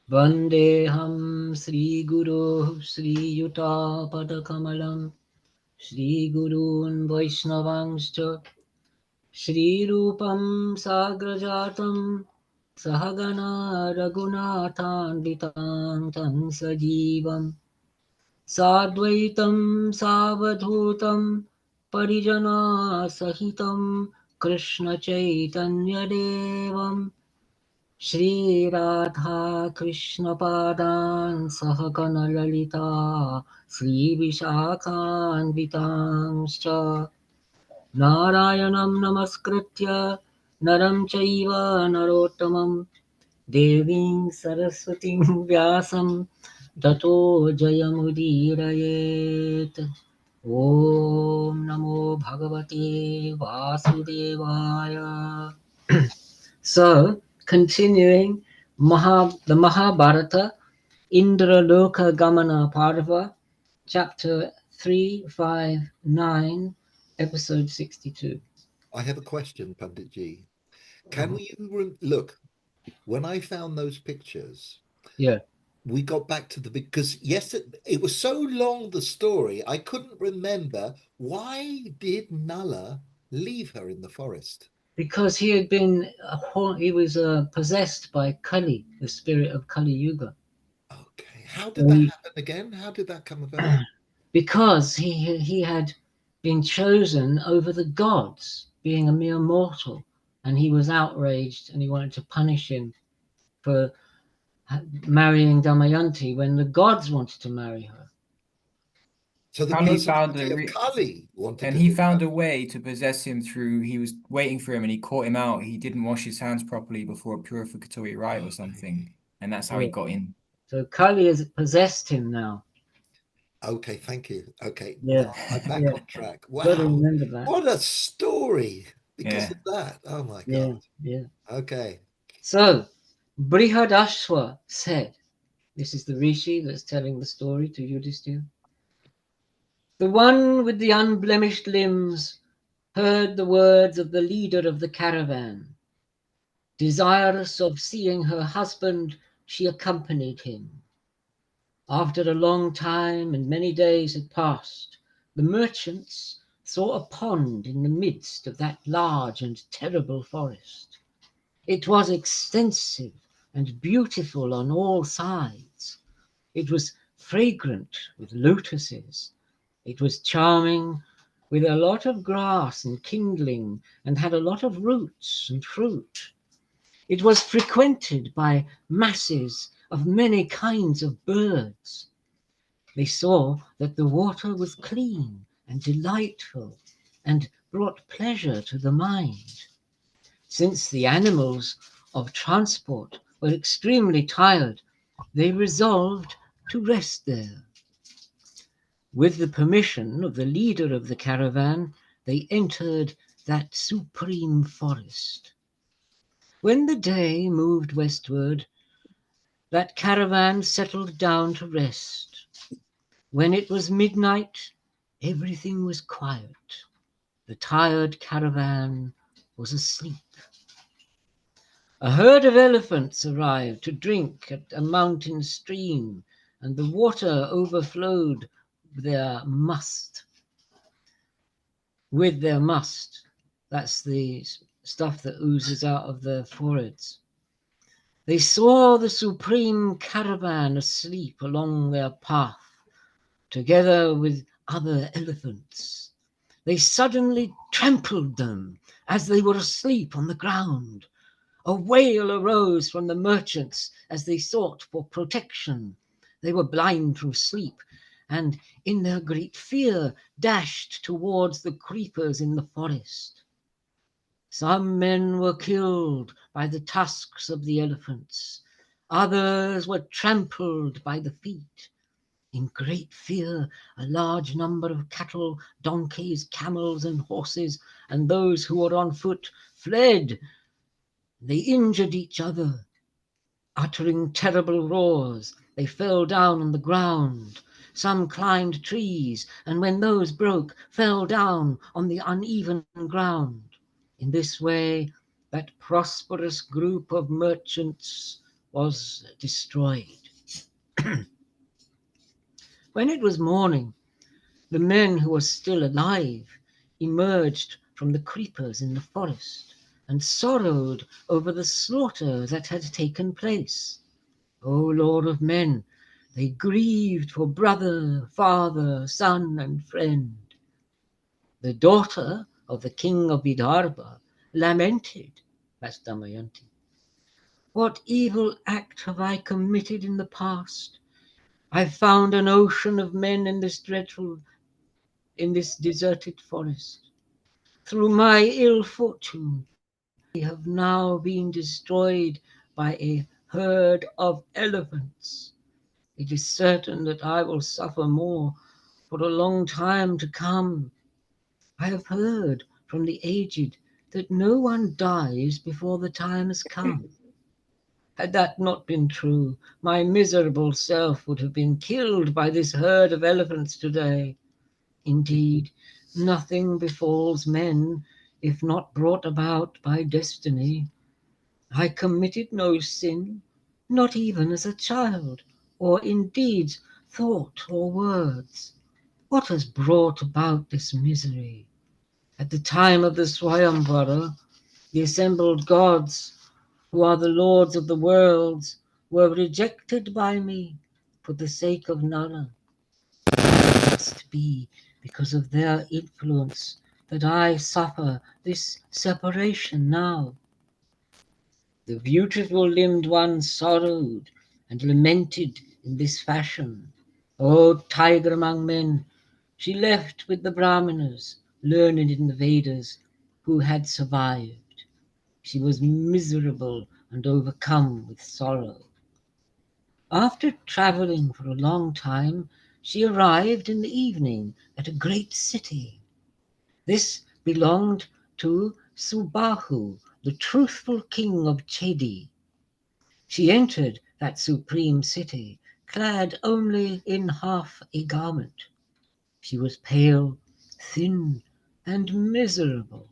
Vandeham Sri Guru Sri Yuta Padakamalam Shri Gurun Vaishnavangscha Shri Rupam Sagrajatam Sahagana Raghunathan Vitam Tan Sajivam Sadvaitam Savadhutam Parijana Sahitam Krishna Chaitanya Devam Shri Radha Krishna Padan Sahagana Lalita Sri Vishakhan Vitanscha Narayanam Namaskritya Naram Chaiva Narottamam Devim Saraswatim Vyasam Tato Jayamudirayet Om Namo Bhagavate Vasudevaya. So, continuing the Mahabharata, Indraloka Gamana Parva, chapter 359, episode 62. I have a question, Panditji. Can you look, when I found those pictures, Yeah, we got back to because yes, it was so long, the story, I couldn't remember. Why did Nala leave her in the forest? because he had been possessed by Kali, the spirit of Kali Yuga. Okay, how did that happen again? How did that come about? Because he had been chosen over the gods, being a mere mortal, and he was outraged, and he wanted to punish him for marrying Damayanti when the gods wanted to marry her. So the And he personality of Kali wanted and to he found a way to possess him through, he was waiting for him and he caught him out. He didn't wash his hands properly before a purificatory rite or something. And that's how he got in. So Kali has possessed him now. Okay, thank you. Okay, Yeah. now I'm back on track. Wow, Remember that. What a story because of that. Oh my God. Yeah. Okay. So Brihadashva said, this is the Rishi that's telling the story to Yudhishthira. The one with the unblemished limbs heard the words of the leader of the caravan. Desirous of seeing her husband, she accompanied him. After a long time and many days had passed, the merchants saw a pond in the midst of that large and terrible forest. It was extensive and beautiful on all sides. It was fragrant with lotuses. It was charming with a lot of grass and kindling, and had a lot of roots and fruit. It was frequented by masses of many kinds of birds. They saw that the water was clean and delightful and brought pleasure to the mind. Since the animals of transport were extremely tired, they resolved to rest there. With the permission of the leader of the caravan, they entered that supreme forest. When the day moved westward, that caravan settled down to rest. When it was midnight, everything was quiet. The tired caravan was asleep. A herd of elephants arrived to drink at a mountain stream, and the water overflowed with their must. That's the stuff that oozes out of their foreheads. They saw the supreme caravan asleep along their path, together with other elephants. They suddenly trampled them as they were asleep on the ground. A wail arose from the merchants as they sought for protection. They were blind from sleep, and in their great fear dashed towards the creepers in the forest. Some men were killed by the tusks of the elephants. Others were trampled by the feet. In great fear, a large number of cattle, donkeys, camels, and horses, and those who were on foot, fled. They injured each other. Uttering terrible roars, they fell down on the ground. Some climbed trees, and when those broke, fell down on the uneven ground. In this way, that prosperous group of merchants was destroyed. When it was morning, the men who were still alive emerged from the creepers in the forest and sorrowed over the slaughter that had taken place. O Lord of men, they grieved for brother, father, son, and friend. The daughter of the king of Vidarbha lamented, that's Damayanti. What evil act have I committed in the past? I found an ocean of men in this deserted forest. Through my ill fortune, they have now been destroyed by a herd of elephants. It is certain that I will suffer more for a long time to come. I have heard from the aged that no one dies before the time has come. Had that not been true, my miserable self would have been killed by this herd of elephants today. Indeed, nothing befalls men if not brought about by destiny. I committed no sin, not even as a child, or in deeds, thought, or words. What has brought about this misery? At the time of the Swayamvara, the assembled gods, who are the lords of the worlds, were rejected by me for the sake of Nala. It must be because of their influence that I suffer this separation now. The beautiful limbed one sorrowed and lamented in this fashion. O tiger among men, she left with the Brahmanas, learned in the Vedas, who had survived. She was miserable and overcome with sorrow. After traveling for a long time, she arrived in the evening at a great city. This belonged to Subahu, the truthful king of Chedi. She entered that supreme city, clad only in half a garment. She was pale, thin, and miserable.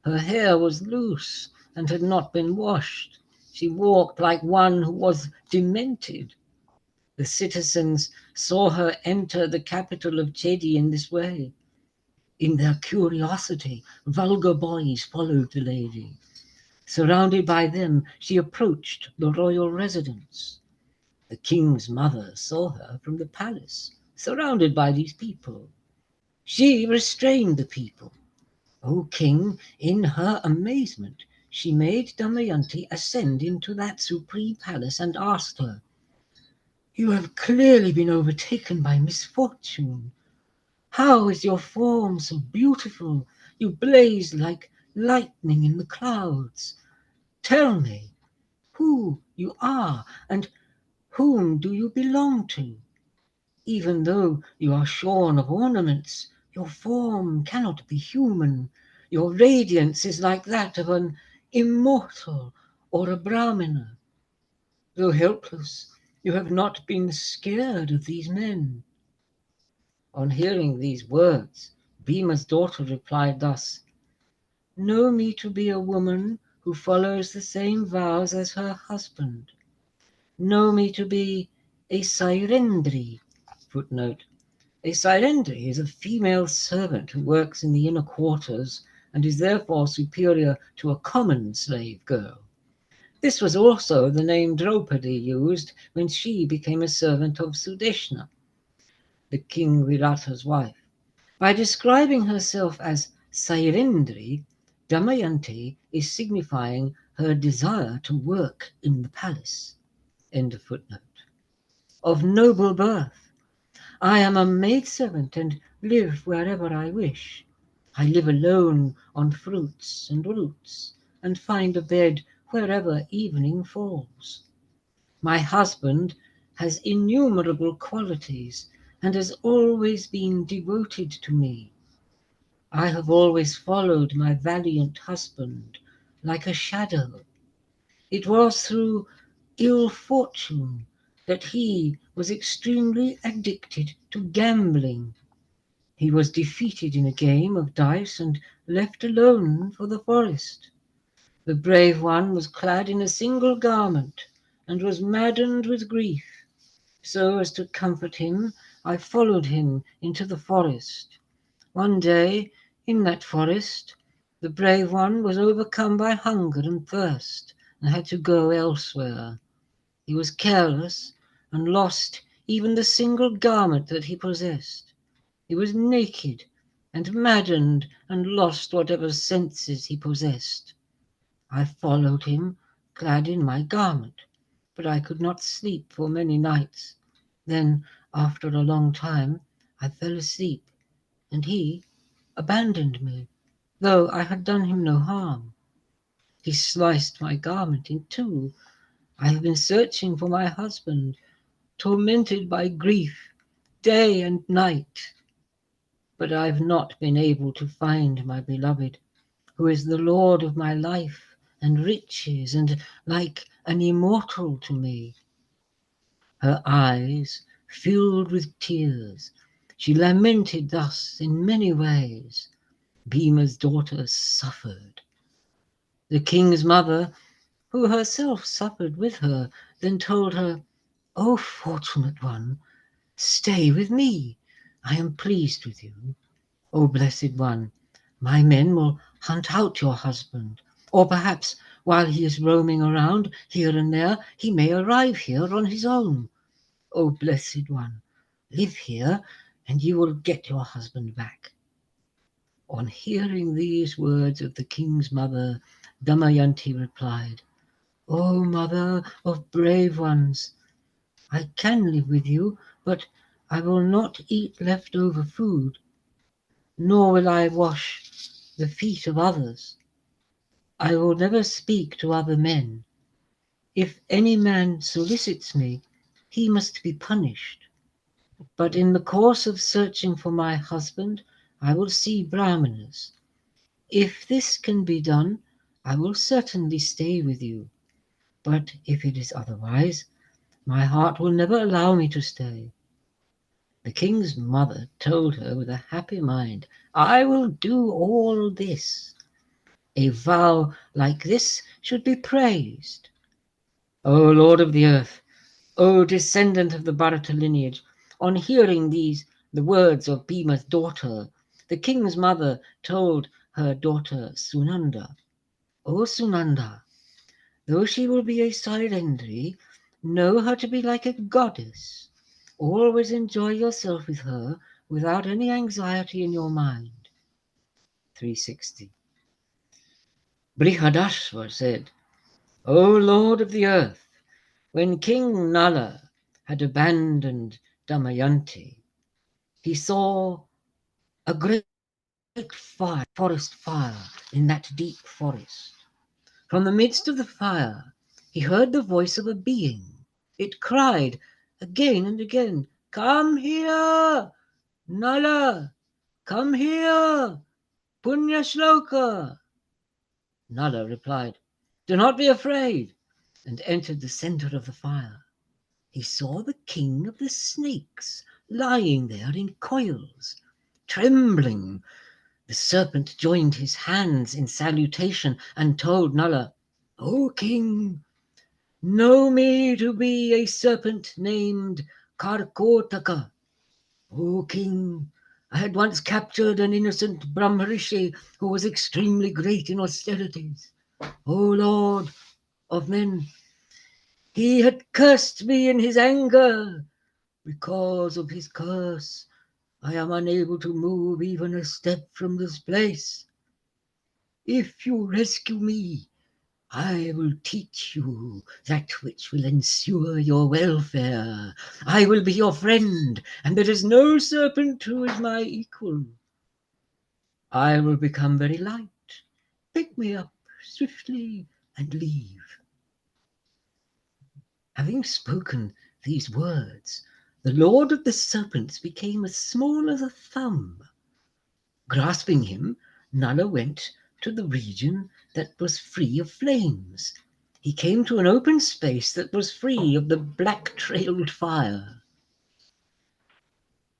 Her hair was loose and had not been washed. She walked like one who was demented. The citizens saw her enter the capital of Chedi in this way. In their curiosity, vulgar boys followed the lady. Surrounded by them, she approached the royal residence. The king's mother saw her from the palace, surrounded by these people. She restrained the people. O king, in her amazement, she made Damayanti ascend into that supreme palace and asked her, "You have clearly been overtaken by misfortune. How is your form so beautiful? You blaze like lightning in the clouds. Tell me who you are and whom do you belong to? Even though you are shorn of ornaments, your form cannot be human. Your radiance is like that of an immortal or a Brahmana. Though helpless, you have not been scared of these men." On hearing these words, Bhima's daughter replied thus, "Know me to be a woman who follows the same vows as her husband. Know me to be a Sairendri." Footnote. A Sairendri is a female servant who works in the inner quarters and is therefore superior to a common slave girl. This was also the name Draupadi used when she became a servant of Sudeshna, the king Virata's wife. By describing herself as Sairendri, Damayanti is signifying her desire to work in the palace. End of footnote. Of noble birth, I am a maidservant and live wherever I wish. I live alone on fruits and roots and find a bed wherever evening falls. My husband has innumerable qualities and has always been devoted to me. I have always followed my valiant husband like a shadow. It was through ill fortune that he was extremely addicted to gambling. He was defeated in a game of dice and left alone for the forest. The brave one was clad in a single garment and was maddened with grief. So as to comfort him, I followed him into the forest. One day, in that forest, the brave one was overcome by hunger and thirst and had to go elsewhere. He was careless and lost even the single garment that he possessed. He was naked and maddened and lost whatever senses he possessed. I followed him, clad in my garment, but I could not sleep for many nights. Then, after a long time, I fell asleep, and he abandoned me, though I had done him no harm. He sliced my garment in two. I have been searching for my husband, tormented by grief day and night, but I have not been able to find my beloved, who is the Lord of my life and riches, and like an immortal to me. Her eyes filled with tears. She lamented thus in many ways. Bhima's daughter suffered. The king's mother, who herself suffered with her, then told her, "O fortunate one, stay with me. I am pleased with you. O blessed one, my men will hunt out your husband, or perhaps while he is roaming around here and there, he may arrive here on his own. O blessed one, live here and you will get your husband back." On hearing these words of the king's mother, Damayanti replied, "O mother of brave ones, I can live with you, but I will not eat leftover food, nor will I wash the feet of others. I will never speak to other men. If any man solicits me, he must be punished. But in the course of searching for my husband, I will see Brahmanas. If this can be done, I will certainly stay with you. But if it is otherwise, my heart will never allow me to stay." The king's mother told her with a happy mind, "I will do all this. A vow like this should be praised. O Lord of the earth, O descendant of the Bharata lineage, on hearing the words of Bhima's daughter, the king's mother told her daughter Sunanda, "O Sunanda, though she will be a Sairendri, know her to be like a goddess. Always enjoy yourself with her without any anxiety in your mind." 360. Brihadashva said, "O Lord of the earth, when King Nala had abandoned Damayanti, he saw a great fire, forest fire, in that deep forest. From the midst of the fire, he heard the voice of a being. It cried again and again, "Come here, Nala, come here, Punyashloka." Nala replied, "Do not be afraid," and entered the center of the fire. He saw the king of the snakes lying there in coils. Trembling, the serpent joined his hands in salutation and told Nala, "O king, know me to be a serpent named Karkotaka. O king, I had once captured an innocent Brahmarishi who was extremely great in austerities. O Lord of men, he had cursed me in his anger. Because of his curse, I am unable to move even a step from this place. If you rescue me, I will teach you that which will ensure your welfare. I will be your friend, and there is no serpent who is my equal. I will become very light. Pick me up swiftly and leave." Having spoken these words, the lord of the serpents became as small as a thumb. Grasping him, Nala went to the region that was free of flames. he came to an open space that was free of the black-trailed fire.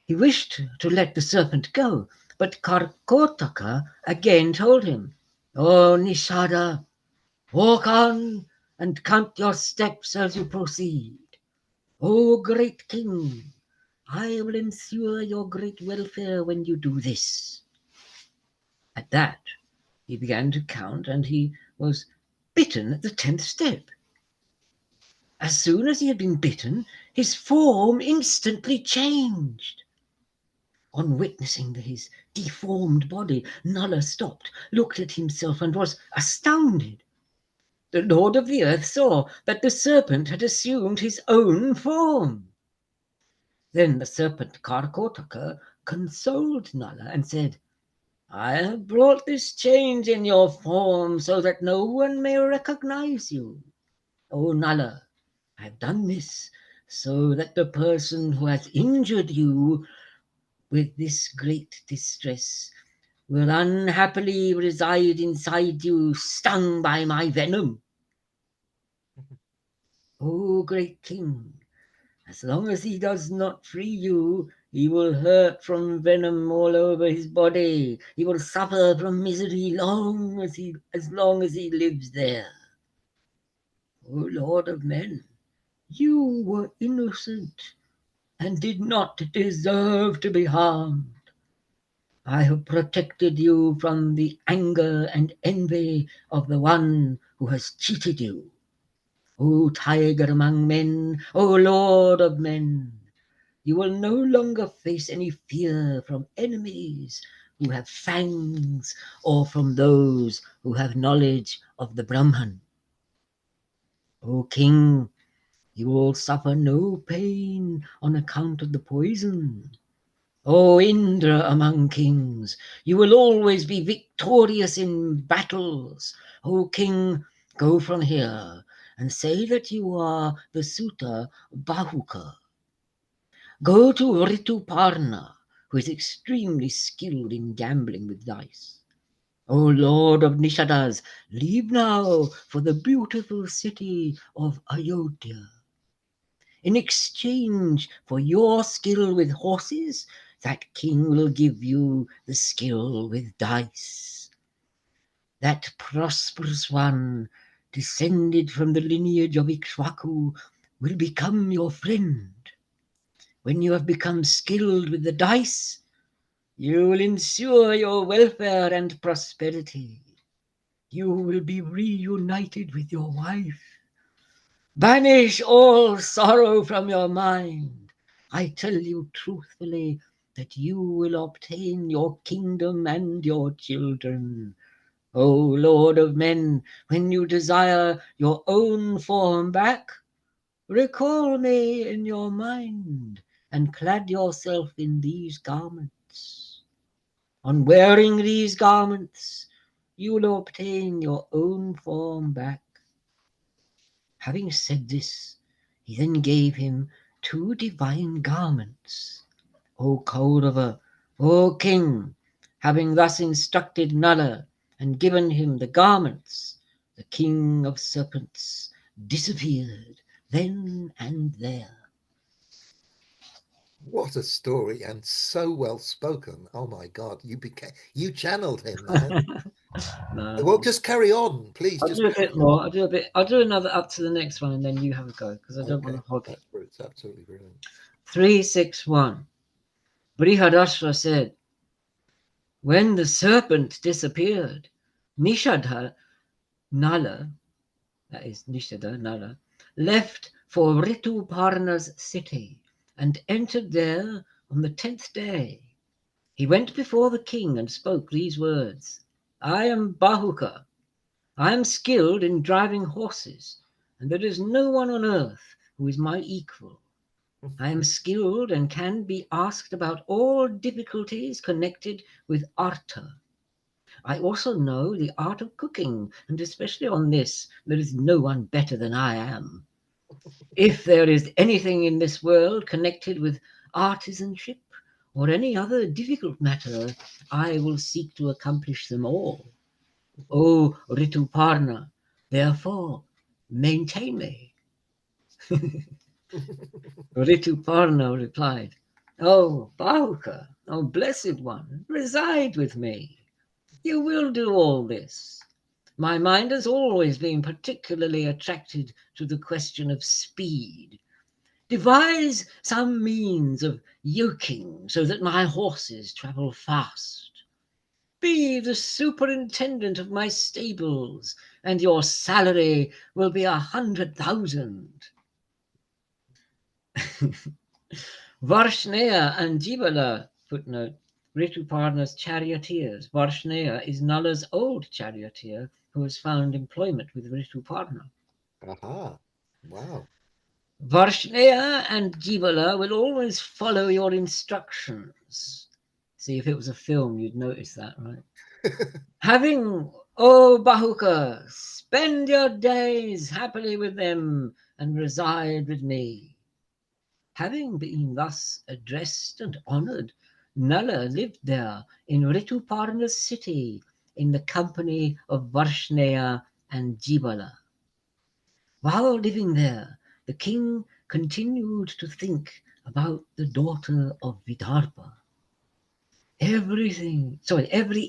He wished to let the serpent go, but Karkotaka again told him, "O Nishada, walk on and count your steps as you proceed. O great king, I will ensure your great welfare when you do this." At that, he began to count, and he was bitten at the 10th step. As soon as he had been bitten, his form instantly changed. On witnessing his deformed body, Nala stopped, looked at himself, and was astounded. The Lord of the Earth saw that the serpent had assumed his own form. Then the serpent Karkotaka consoled Nala and said, "I have brought this change in your form so that no one may recognize you. O Nala, I have done this so that the person who has injured you with this great distress will unhappily reside inside you, stung by my venom. O great king, as long as he does not free you, he will hurt from venom all over his body. He will suffer from misery as long as he lives there. O Lord of men, you were innocent and did not deserve to be harmed. I have protected you from the anger and envy of the one who has cheated you. O tiger among men, O Lord of men, you will no longer face any fear from enemies who have fangs or from those who have knowledge of the Brahman. O king, you will suffer no pain on account of the poison. O Indra among kings, you will always be victorious in battles. O king, go from here and say that you are the suitor Bahuka. Go to Rituparna, who is extremely skilled in gambling with dice. O Lord of Nishadas, leave now for the beautiful city of Ayodhya. In exchange for your skill with horses, that king will give you the skill with dice. That prosperous one, descended from the lineage of Ikshwaku, will become your friend. When you have become skilled with the dice, you will ensure your welfare and prosperity. You will be reunited with your wife. Banish all sorrow from your mind. I tell you truthfully that you will obtain your kingdom and your children. O Lord of men, when you desire your own form back, recall me in your mind and clad yourself in these garments. On wearing these garments, you will obtain your own form back. Having said this, he then gave him 2 divine garments. O Kaurava, O king, having thus instructed Nala and given him the garments, the king of serpents disappeared then and there. What a story, and so well spoken. Oh my God, you channeled him, man. No, Well, just carry on, please. I'll Just do a carry bit on. more. I'll do another up to the next one, and then you have a go because I don't want Okay, to hog it. it's absolutely brilliant. 361. Brihadashva said, when the serpent disappeared, Nishadha Nala, that is Nishada Nala, left for Rituparna's city and entered there on the 10th day. He went before the king and spoke these words: I am Bahuka. I am skilled in driving horses, and there is no one on earth who is my equal. I am skilled and can be asked about all difficulties connected with artha. I also know the art of cooking, and especially on this, there is no one better than I am. If there is anything in this world connected with artisanship or any other difficult matter, I will seek to accomplish them all. O Rituparna, therefore, maintain me. Rituparna replied, "O Bahuka, O blessed one, reside with me. You will do all this. My mind has always been particularly attracted to the question of speed. Devise some means of yoking so that my horses travel fast. Be the superintendent of my stables, and your salary will be 100,000. Varshneya and Jibala, footnote, Rituparna's charioteers. Varshneya is Nala's old charioteer who has found employment with Rituparna. Aha. Wow. Varshneya and Jibala will always follow your instructions. See, if it was a film, you'd notice that, right? Having, O Bahuka, spend your days happily with them and reside with me. Having been thus addressed and honoured, Nala lived there in Rituparna's city in the company of Varshneya and Jibala. While living there, the king continued to think about the daughter of Vidarbha. Every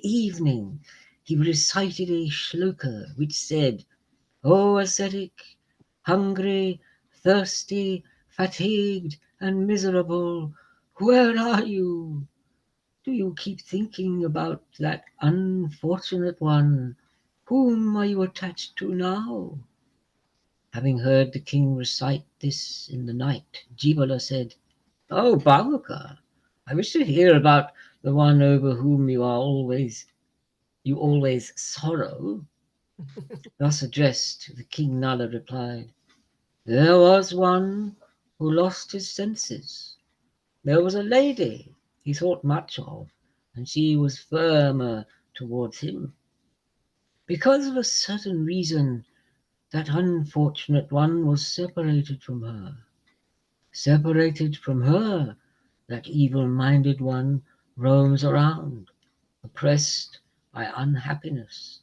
evening he recited a shloka which said, "O ascetic, hungry, thirsty, fatigued, and miserable, where are you? Do you keep thinking about that unfortunate one? Whom are you attached to now?" Having heard the king recite this in the night, Jibala said, "Oh, Bahuka, I wish to hear about the one over whom you always sorrow." Thus addressed, the king Nala replied, "There was one who lost his senses. There was a lady he thought much of, and she was firmer towards him. Because of a certain reason, that unfortunate one was separated from her. Separated from her, that evil-minded one roams around, oppressed by unhappiness.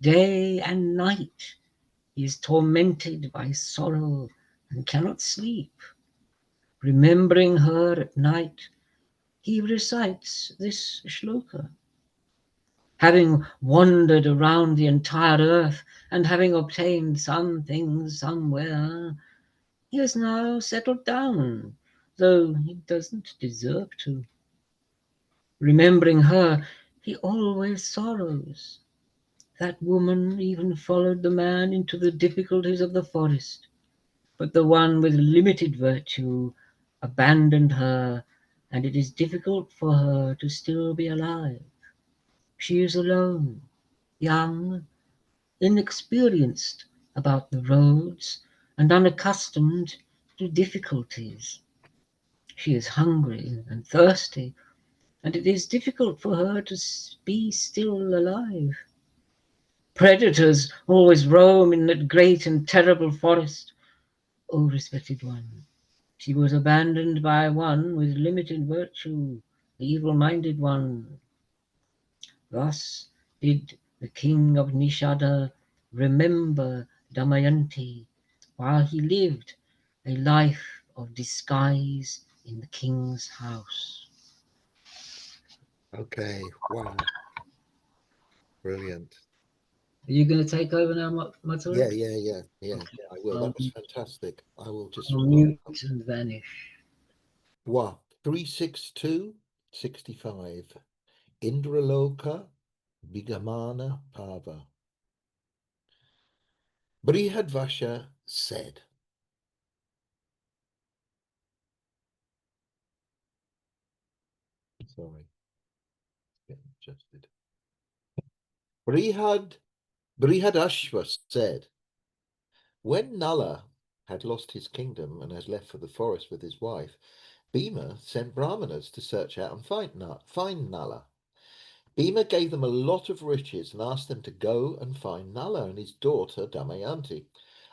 Day and night he is tormented by sorrow and cannot sleep. Remembering her at night, he recites this shloka. Having wandered around the entire earth and having obtained some things somewhere, he has now settled down, though he doesn't deserve to. Remembering her, he always sorrows. That woman even followed the man into the difficulties of the forest, but the one with limited virtue abandoned her, and it is difficult for her to still be alive. She is alone, young, inexperienced about the roads, and unaccustomed to difficulties. She is hungry and thirsty, and it is difficult for her to be still alive. Predators always roam in that great and terrible forest. O respected one, she was abandoned by one with limited virtue, the evil-minded one. Thus did the king of Nishada remember Damayanti while he lived a life of disguise in the king's house. Okay. Wow. Brilliant. Are you going to take over now, Yeah, Matsuri? yeah, yeah, yeah. Okay, I will. I'll, That was fantastic. I will just I'll mute and vanish. Wow. 362 65. Indraloka Bigamana Pava. Brihadvasha said, sorry, getting adjusted. Brihadashva said, when Nala had lost his kingdom and had left for the forest with his wife, Bhima sent Brahmanas to search out and find Nala. Bhima gave them a lot of riches and asked them to go and find Nala and his daughter Damayanti.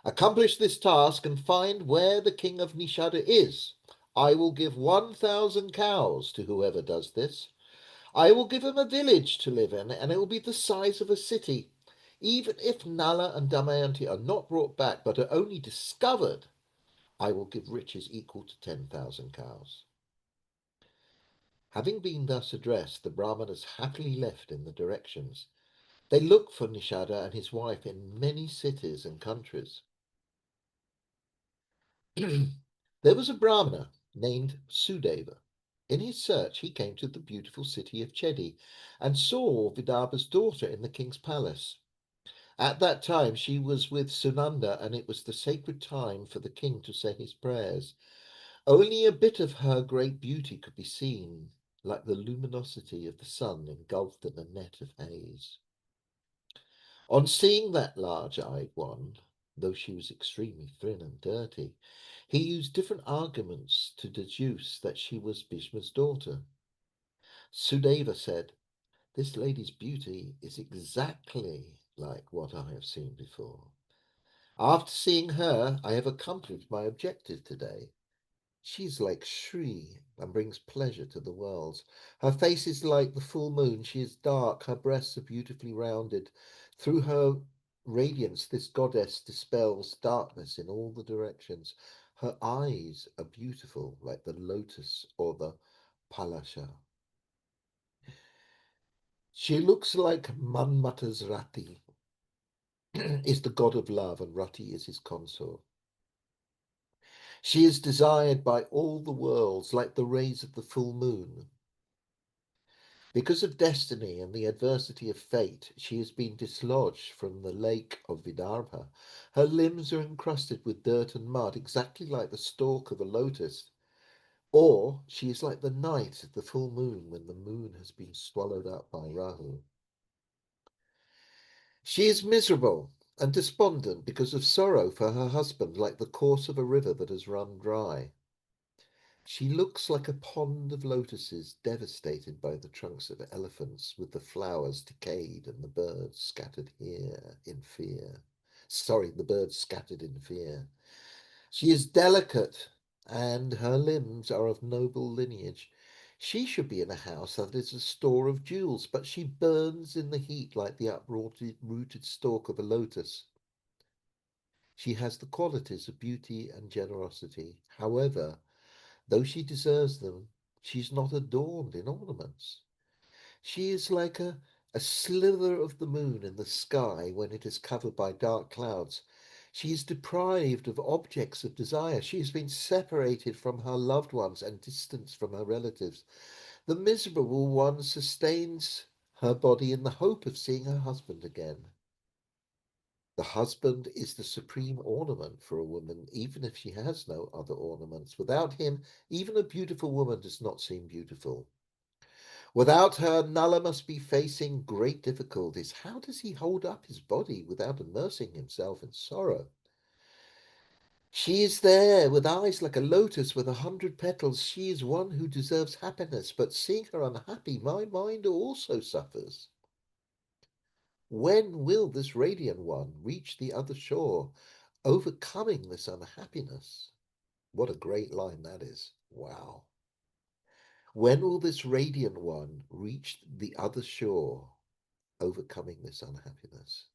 Accomplish this task and find where the king of Nishada is. I will give 1,000 cows to whoever does this. I will give him a village to live in, and it will be the size of a city. Even if Nala and Damayanti are not brought back but are only discovered, I will give riches equal to 10,000 cows. Having been thus addressed, the Brahmanas happily left in the directions. They looked for Nishada and his wife in many cities and countries. There was a Brahmana named Sudeva. In his search, he came to the beautiful city of Chedi and saw Vidarbha's daughter in the king's palace. At that time, she was with Sunanda, and it was the sacred time for the king to say his prayers. Only a bit of her great beauty could be seen, like the luminosity of the sun engulfed in a net of haze. On seeing that large-eyed one, though she was extremely thin and dirty, he used different arguments to deduce that she was Bhishma's daughter. Sudeva said, "This lady's beauty is exactly like what I have seen before. After seeing her, I have accomplished my objective today. She is like Shri and brings pleasure to the world. Her face is like the full moon. She is dark. Her breasts are beautifully rounded. Through her radiance, this goddess dispels darkness in all the directions. Her eyes are beautiful, like the lotus or the palasha. She looks like Manmata's Rati, is the god of love, and Rati is his consort. She is desired by all the worlds, like the rays of the full moon. Because of destiny and the adversity of fate, she has been dislodged from the lake of Vidarbha. Her limbs are encrusted with dirt and mud, exactly like the stalk of a lotus. Or she is like the night at the full moon when the moon has been swallowed up by Rahu. She is miserable and despondent because of sorrow for her husband, like the course of a river that has run dry. She looks like a pond of lotuses devastated by the trunks of elephants, with the flowers decayed and the birds scattered here in fear. Sorry, the birds scattered in fear. She is delicate, and her limbs are of noble lineage. She should be in a house that is a store of jewels, but she burns in the heat like the uprooted stalk of a lotus. She has the qualities of beauty and generosity. However, though she deserves them, she is not adorned in ornaments. She is like a slither of the moon in the sky when it is covered by dark clouds. She is deprived of objects of desire. She has been separated from her loved ones and distanced from her relatives. The miserable one sustains her body in the hope of seeing her husband again. The husband is the supreme ornament for a woman, even if she has no other ornaments. Without him, even a beautiful woman does not seem beautiful. Without her, Nala must be facing great difficulties. How does he hold up his body without immersing himself in sorrow? She is there with eyes like a lotus with 100 petals. She is one who deserves happiness, but seeing her unhappy, my mind also suffers. When will this radiant one reach the other shore, overcoming this unhappiness? What a great line that is. Wow. When will this radiant one reach the other shore, overcoming this unhappiness?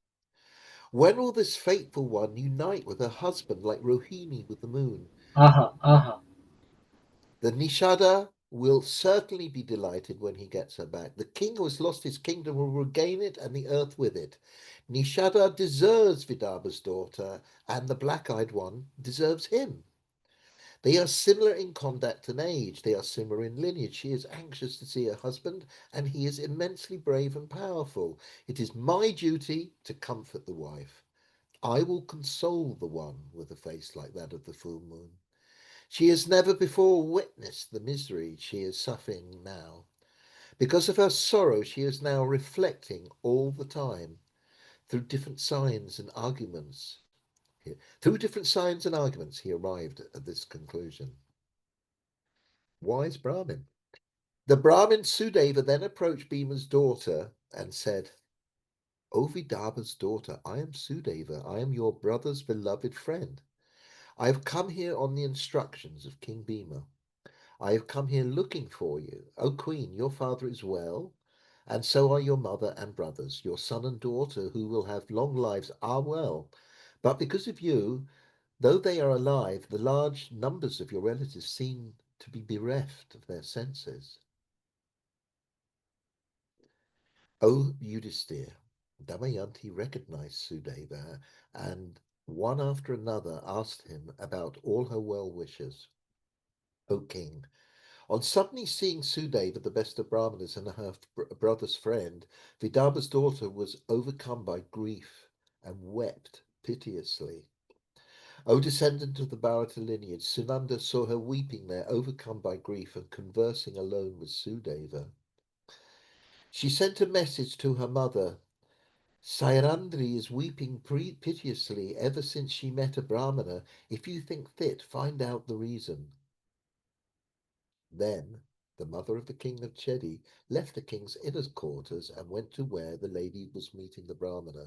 When will this fateful one unite with her husband like Rohini with the moon? Aha, aha. The Nishada will certainly be delighted when he gets her back. The king who has lost his kingdom will regain it and the earth with it. Nishada deserves Vidarbha's daughter, and the black-eyed one deserves him. They are similar in conduct and age. They are similar in lineage. She is anxious to see her husband, and he is immensely brave and powerful. It is my duty to comfort the wife. I will console the one with a face like that of the full moon. She has never before witnessed the misery she is suffering now. Because of her sorrow, she is now reflecting all the time through different signs and arguments. Through different signs and arguments, he arrived at this conclusion. Wise Brahmin. The Brahmin Sudeva then approached Bhima's daughter and said, O Vidarbha's daughter, I am Sudeva. I am your brother's beloved friend. I have come here on the instructions of King Bhima. I have come here looking for you. O Queen, your father is well, and so are your mother and brothers. Your son and daughter, who will have long lives, are well. But because of you, though they are alive, the large numbers of your relatives seem to be bereft of their senses. O Yudhisthira, Damayanti recognized Sudeva and one after another asked him about all her well wishers. O king, on suddenly seeing Sudeva, the best of Brahmanas and her brother's friend, Vidarbha's daughter was overcome by grief and wept piteously. O descendant of the Bharata lineage, Sunanda saw her weeping there, overcome by grief and conversing alone with Sudeva. She sent a message to her mother. Sairandri is weeping piteously ever since she met a Brahmana. If you think fit, find out the reason. Then the mother of the king of Chedi left the king's inner quarters and went to where the lady was meeting the Brahmana.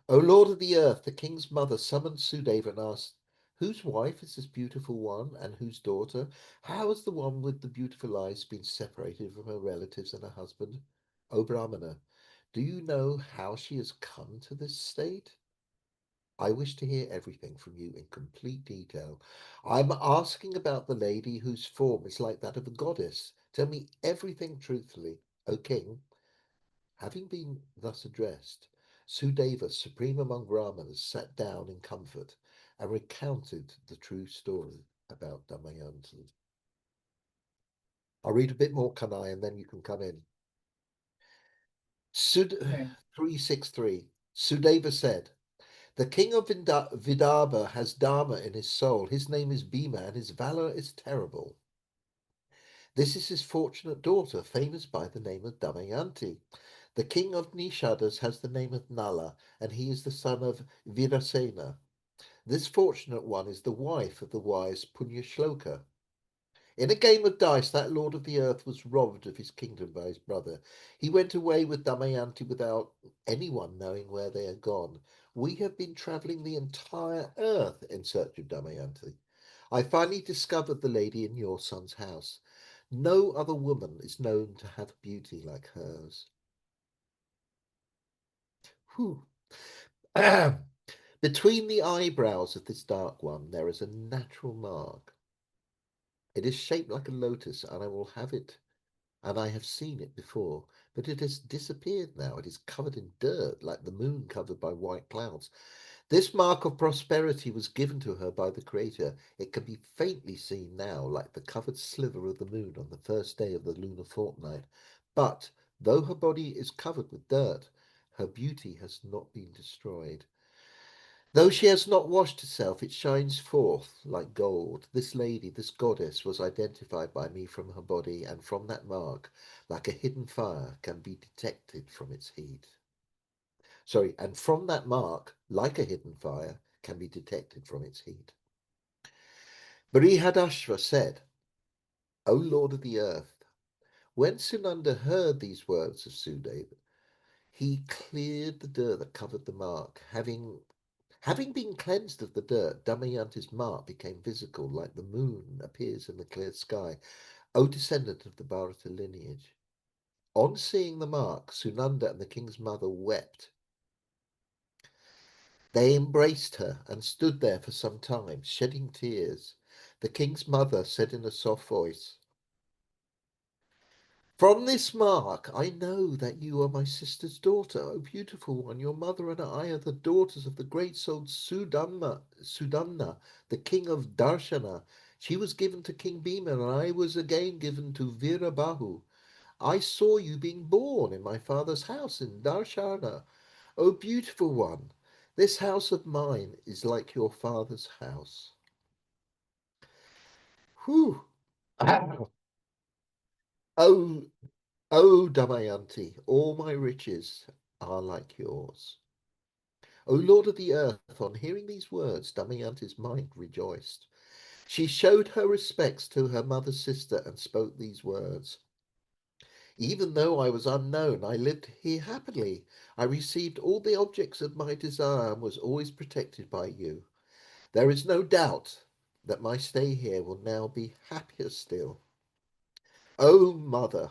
O Lord of the earth, the king's mother summoned Sudeva and asked, whose wife is this beautiful one and whose daughter? How has the one with the beautiful eyes been separated from her relatives and her husband? O Brahmana, do you know how she has come to this state? I wish to hear everything from you in complete detail. I'm asking about the lady whose form is like that of a goddess. Tell me everything truthfully, O king. Having been thus addressed, Sudeva, supreme among Brahmanas, sat down in comfort and recounted the true story about Damayanti. I'll read a bit more, Kanai, and then you can come in. Okay. 363. Sudeva said, the king of Vidarbha has Dharma in his soul. His name is Bhima, and his valor is terrible. This is his fortunate daughter, famous by the name of Damayanti. The king of Nishadas has the name of Nala, and he is the son of Virasena. This fortunate one is the wife of the wise Punyashloka. In a game of dice, that lord of the earth was robbed of his kingdom by his brother. He went away with Damayanti without anyone knowing where they had gone. We have been travelling the entire earth in search of Damayanti. I finally discovered the lady in your son's house. No other woman is known to have beauty like hers. Whew. Between the eyebrows of this dark one there is a natural mark. It is shaped like a lotus, and I have seen it before, but it has disappeared now. It is covered in dirt, like the moon covered by white clouds. This mark of prosperity was given to her by the Creator. It can be faintly seen now, like the covered sliver of the moon on the first day of the lunar fortnight. But though her body is covered with dirt, her beauty has not been destroyed. Though she has not washed herself, it shines forth like gold. This lady, this goddess, was identified by me from her body, and from that mark, like a hidden fire, can be detected from its heat. Sorry, and from that mark, like a hidden fire, can be detected from its heat. Brihadashva said, O Lord of the earth, when Sunanda heard these words of Sudeva, he cleared the dirt that covered the mark. Having been cleansed of the dirt, Damayanti's mark became visible, like the moon appears in the clear sky. O descendant of the Bharata lineage! On seeing the mark, Sunanda and the king's mother wept. They embraced her and stood there for some time, shedding tears. The king's mother said in a soft voice, from this mark, I know that you are my sister's daughter, O beautiful one. Your mother and I are the daughters of the great soul Sudamna, the king of Darshana. She was given to King Bhima, and I was again given to Virabahu. I saw you being born in my father's house in Darshana. O beautiful one, this house of mine is like your father's house. Whew. Oh, O Damayanti, all my riches are like yours. O Lord of the earth, on hearing these words, Damayanti's mind rejoiced. She showed her respects to her mother's sister and spoke these words. Even though I was unknown, I lived here happily. I received all the objects of my desire and was always protected by you. There is no doubt that my stay here will now be happier still. O mother,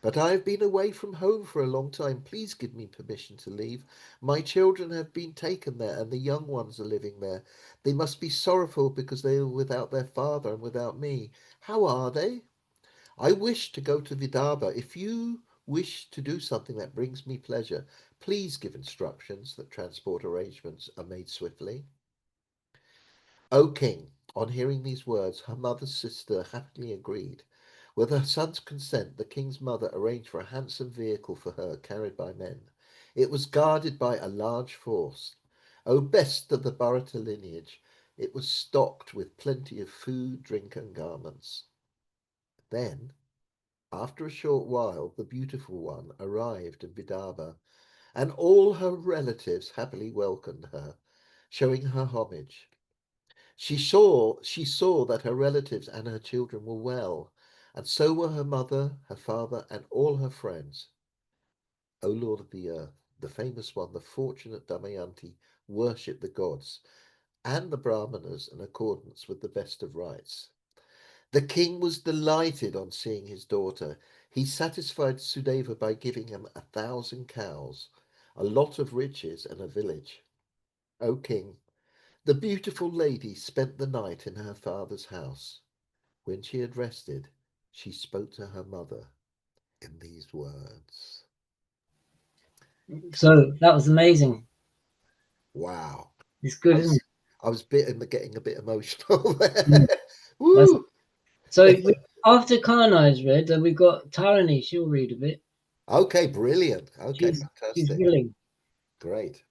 But I have been away from home for a long time. Please give me permission to leave. My children have been taken there, and the young ones are living there. They must be sorrowful because they are without their father and without me. How are they? I wish to go to Vidarbha. If you wish to do something that brings me pleasure, please give instructions that transport arrangements are made swiftly. O king, on hearing these words, her mother's sister happily agreed. With her son's consent, the king's mother arranged for a handsome vehicle for her, carried by men. It was guarded by a large force. O best of the Bharata lineage, it was stocked with plenty of food, drink, and garments. Then, after a short while, the beautiful one arrived in Vidarbha, and all her relatives happily welcomed her, showing her homage. She saw that her relatives and her children were well, and so were her mother, her father, and all her friends. O Lord of the earth, the famous one, the fortunate Damayanti, worshipped the gods and the Brahmanas in accordance with the best of rites. The king was delighted on seeing his daughter. He satisfied Sudeva by giving him 1,000 cows, a lot of riches, and a village. O king, the beautiful lady spent the night in her father's house. When she had rested, she spoke to her mother in these words. So that was amazing. Wow. It's good, I isn't was it? I was getting a bit emotional Mm. there. That's, Woo! so after Karnai's read, we've got Tarani. She'll read a bit. Okay, brilliant. Okay, She's fantastic. willing. Great.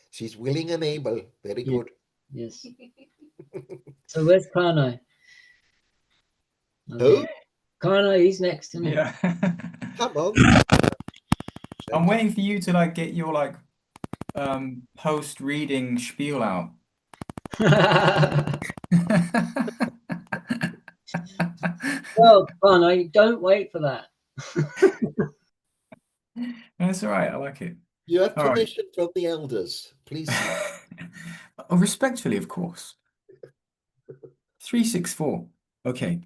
She's willing and able. Very Yeah. good. Yes. So where's Karnai? Okay. Who? Karnai, he's next, isn't he? Yeah. Come on. I'm Thanks. waiting for you to like get your like post reading spiel out. Well, Karnai, don't wait for that. That's all right. I like it. You have All right. permission from the elders. Please speak. Oh, respectfully, of course. 364. Okay.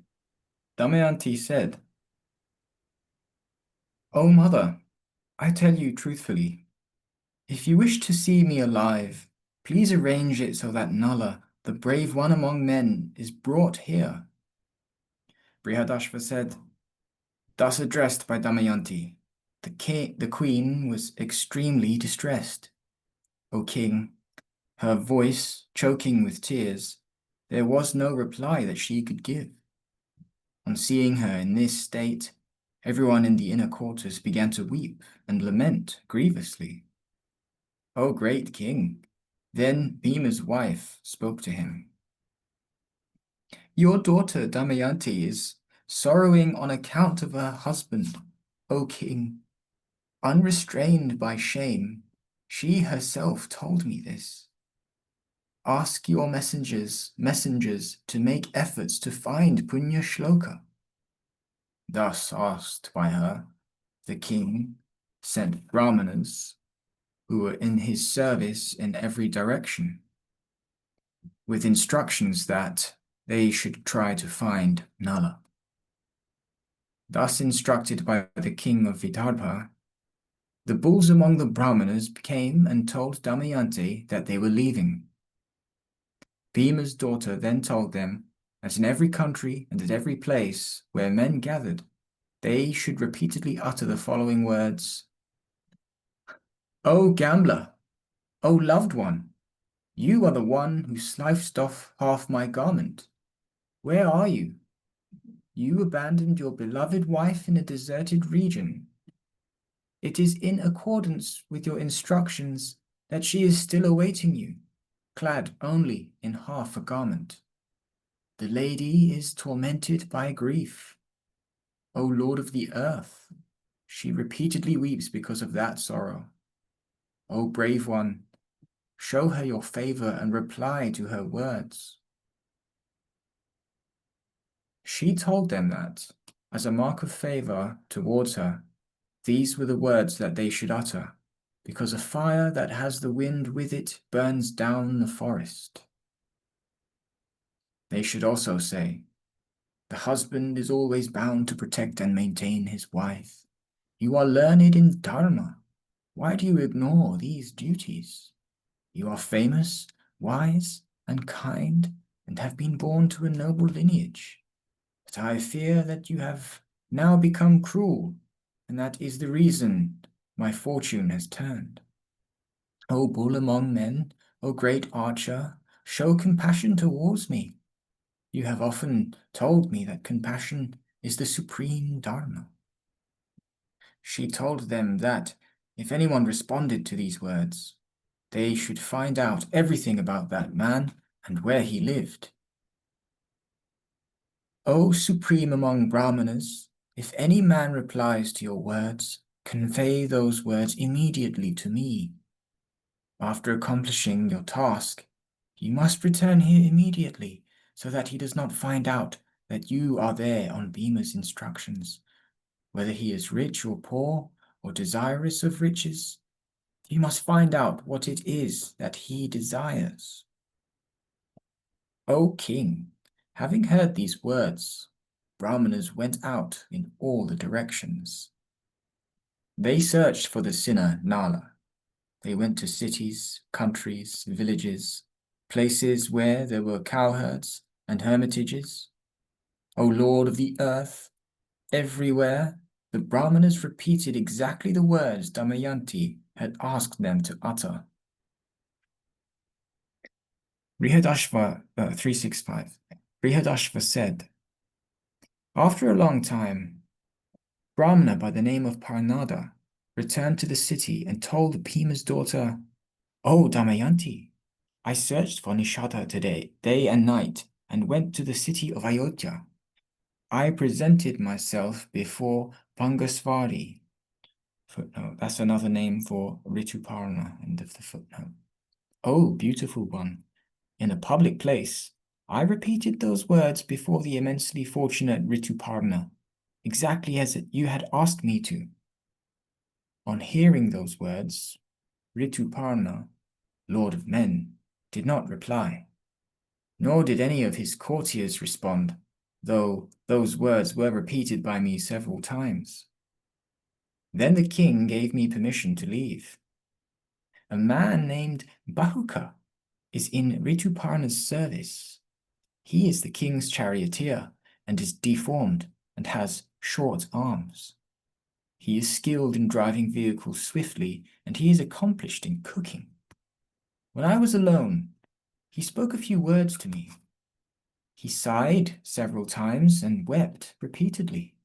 Damayanti said, "O mother, I tell you truthfully, if you wish to see me alive, please arrange it so that Nala, the brave one among men, is brought here." Brihadashva said, thus addressed by Damayanti, the queen was extremely distressed. O king, her voice choking with tears, there was no reply that she could give. On seeing her in this state, everyone in the inner quarters began to weep and lament grievously. O great king! Then Bhima's wife spoke to him. Your daughter Damayanti is sorrowing on account of her husband, O king. Unrestrained by shame, she herself told me this. Ask your messengers to make efforts to find Punya Shloka. Thus asked by her, the king sent brahmanas who were in his service in every direction, with instructions that they should try to find Nala. Thus instructed by the king of Vidarbha, the bulls among the brahmanas came and told Damayanti that they were leaving. Bhima's daughter then told them that in every country and at every place where men gathered, they should repeatedly utter the following words: O gambler, O loved one, you are the one who sliced off half my garment. Where are you? You abandoned your beloved wife in a deserted region. It is in accordance with your instructions that she is still awaiting you, clad only in half a garment. The lady is tormented by grief. O Lord of the earth, she repeatedly weeps because of that sorrow. O brave one, show her your favor and reply to her words. She told them that, as a mark of favor towards her, these were the words that they should utter, because a fire that has the wind with it burns down the forest. They should also say, the husband is always bound to protect and maintain his wife. You are learned in Dharma. Why do you ignore these duties? You are famous, wise, and kind, and have been born to a noble lineage. But I fear that you have now become cruel, and that is the reason my fortune has turned. O bull among men, O great archer, show compassion towards me. You have often told me that compassion is the supreme dharma. She told them that if anyone responded to these words, they should find out everything about that man and where he lived. O supreme among Brahmanas, if any man replies to your words, convey those words immediately to me. After accomplishing your task, you must return here immediately, so that he does not find out that you are there on Bhima's instructions. Whether he is rich or poor, or desirous of riches, he must find out what it is that he desires. O king, having heard these words, Brahmanas went out in all the directions. They searched for the sinner Nala. They went to cities, countries, villages, places where there were cowherds and hermitages. O Lord of the earth, everywhere the Brahmanas repeated exactly the words Damayanti had asked them to utter. Brihadashva 365. Brihadashva said, after a long time, Brahmana by the name of Parnada returned to the city and told Bhima's daughter, O Damayanti, I searched for Nishada today, day and night, and went to the city of Ayodhya. I presented myself before Pangasvari. Footnote, that's another name for Rituparna, end of the footnote. O beautiful one, in a public place, I repeated those words before the immensely fortunate Rituparna, exactly as you had asked me to. On hearing those words, Rituparna, Lord of Men, did not reply, nor did any of his courtiers respond, though those words were repeated by me several times. Then the king gave me permission to leave. A man named Bahuka is in Rituparna's service. He is the king's charioteer and is deformed and has short arms. He is skilled in driving vehicles swiftly, and he is accomplished in cooking. When I was alone, he spoke a few words to me. He sighed several times and wept repeatedly.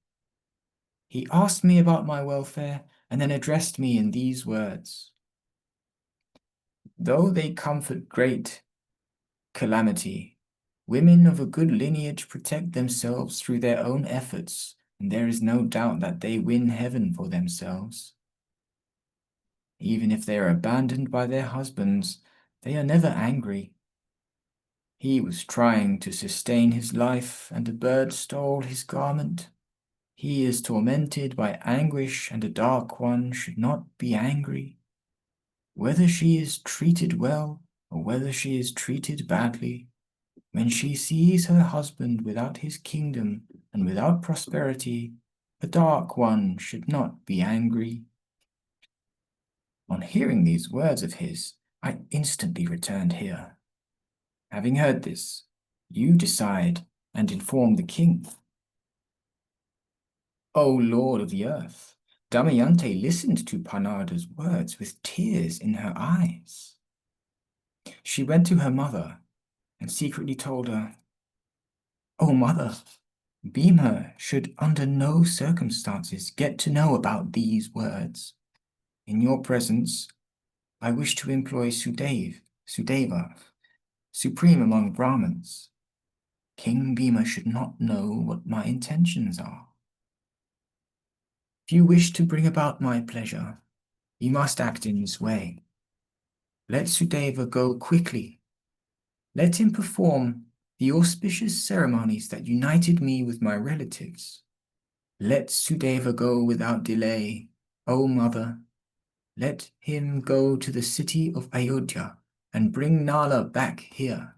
He asked me about my welfare and then addressed me in these words. Though they comfort great calamity, women of a good lineage protect themselves through their own efforts, and there is no doubt that they win heaven for themselves. Even if they are abandoned by their husbands, they are never angry. He was trying to sustain his life, and a bird stole his garment. He is tormented by anguish, and a dark one should not be angry. Whether she is treated well, or whether she is treated badly, when she sees her husband without his kingdom and without prosperity, the dark one should not be angry. On hearing these words of his, I instantly returned here. Having heard this, you decide and inform the king. O Lord of the earth, Damayanti listened to Parnada's words with tears in her eyes. She went to her mother and secretly told her, O mother, Bhima should under no circumstances get to know about these words. In your presence, I wish to employ Sudeva, supreme among Brahmins. King Bhima should not know what my intentions are. If you wish to bring about my pleasure, you must act in this way. Let Sudeva go quickly. Let him perform the auspicious ceremonies that united me with my relatives. Let Sudeva go without delay, O mother. Let him go to the city of Ayodhya and bring Nala back here.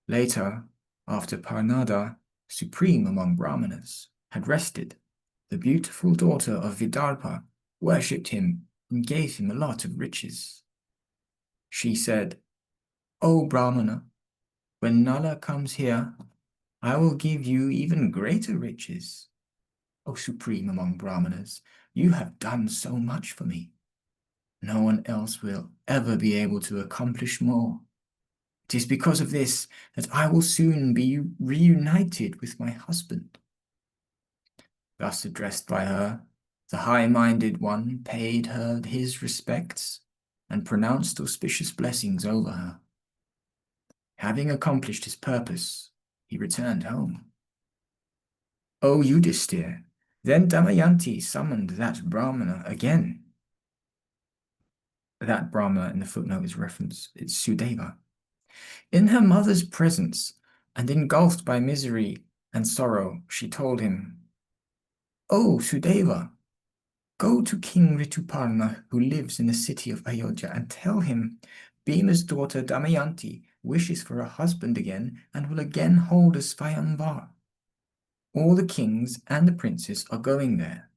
Later, after Parnada, supreme among Brahmanas, had rested, the beautiful daughter of Vidarbha worshipped him and gave him a lot of riches. She said, O Brahmana, when Nala comes here, I will give you even greater riches. O supreme among Brahmanas, you have done so much for me. No one else will ever be able to accomplish more. It is because of this that I will soon be reunited with my husband. Thus addressed by her, the high-minded one paid her his respects and pronounced auspicious blessings over her. Having accomplished his purpose, he returned home. O Yudhisthira, then Damayanti summoned that Brahmana again. That Brahmana in the footnote is referenced, it's Sudeva. In her mother's presence, and engulfed by misery and sorrow, she told him, O Sudeva, go to King Rituparna, who lives in the city of Ayodhya, and tell him Bhima's daughter Damayanti wishes for a husband again and will again hold a Svayamvar. All the kings and the princes are going there.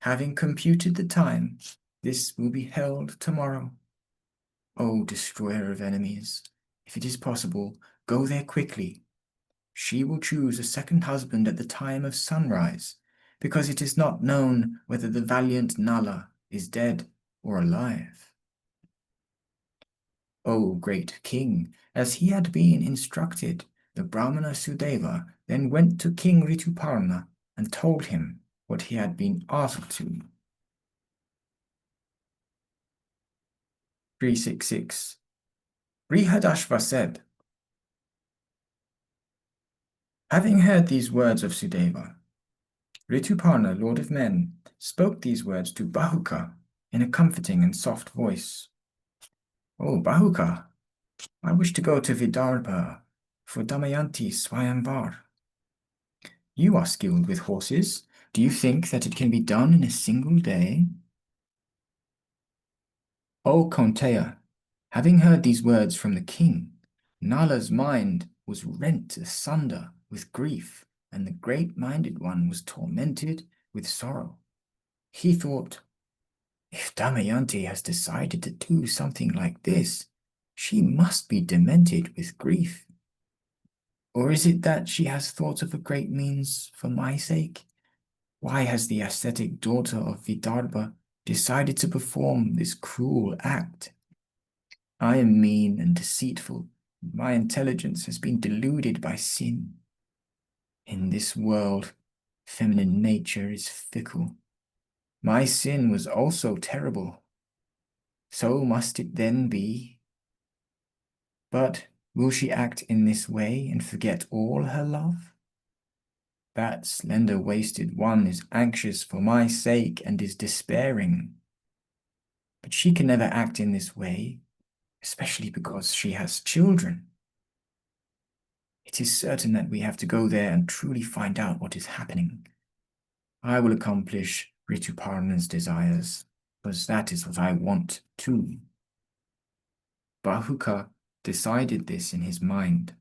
Having computed the time, this will be held tomorrow. O destroyer of enemies, if it is possible, go there quickly. She will choose a second husband at the time of sunrise, because it is not known whether the valiant Nala is dead or alive. O great king, as he had been instructed, the Brahmana Sudeva then went to King Rituparna and told him what he had been asked to. 366. Brihadashva said, having heard these words of Sudeva, Rituparna, lord of men, spoke these words to Bahuka in a comforting and soft voice. O Bahuka, I wish to go to Vidarbha for Damayanti Swayamvar. You are skilled with horses. Do you think that it can be done in a single day? O Kaunteya, having heard these words from the king, Nala's mind was rent asunder with grief, and the great-minded one was tormented with sorrow. He thought, if Damayanti has decided to do something like this, she must be demented with grief. Or is it that she has thought of a great means for my sake? Why has the ascetic daughter of Vidarbha decided to perform this cruel act? I am mean and deceitful. My intelligence has been deluded by sin. In this world, feminine nature is fickle. My sin was also terrible. So must it then be. But will she act in this way and forget all her love? That slender waisted one is anxious for my sake and is despairing. But she can never act in this way, especially because she has children. It is certain that we have to go there and truly find out what is happening. I will accomplish Rituparna's desires, because that is what I want too. Bahuka decided this in his mind.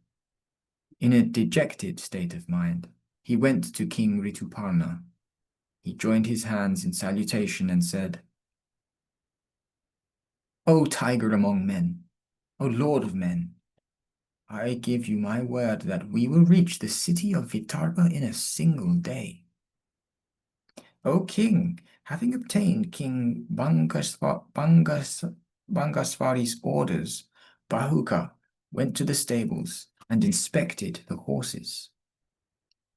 In a dejected state of mind, he went to King Rituparna. He joined his hands in salutation and said, O tiger among men, O lord of men, I give you my word that we will reach the city of Vidarbha in a single day. O king, having obtained King Bangasvari's orders, Bahuka went to the stables and inspected the horses.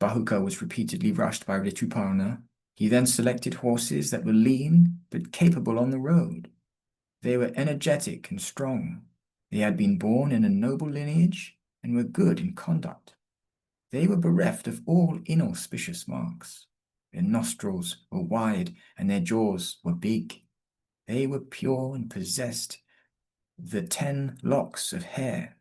Bahuka was repeatedly rushed by Rituparna. He then selected horses that were lean but capable on the road. They were energetic and strong. They had been born in a noble lineage and were good in conduct. They were bereft of all inauspicious marks. Their nostrils were wide and their jaws were big. They were pure and possessed the 10 locks of hair.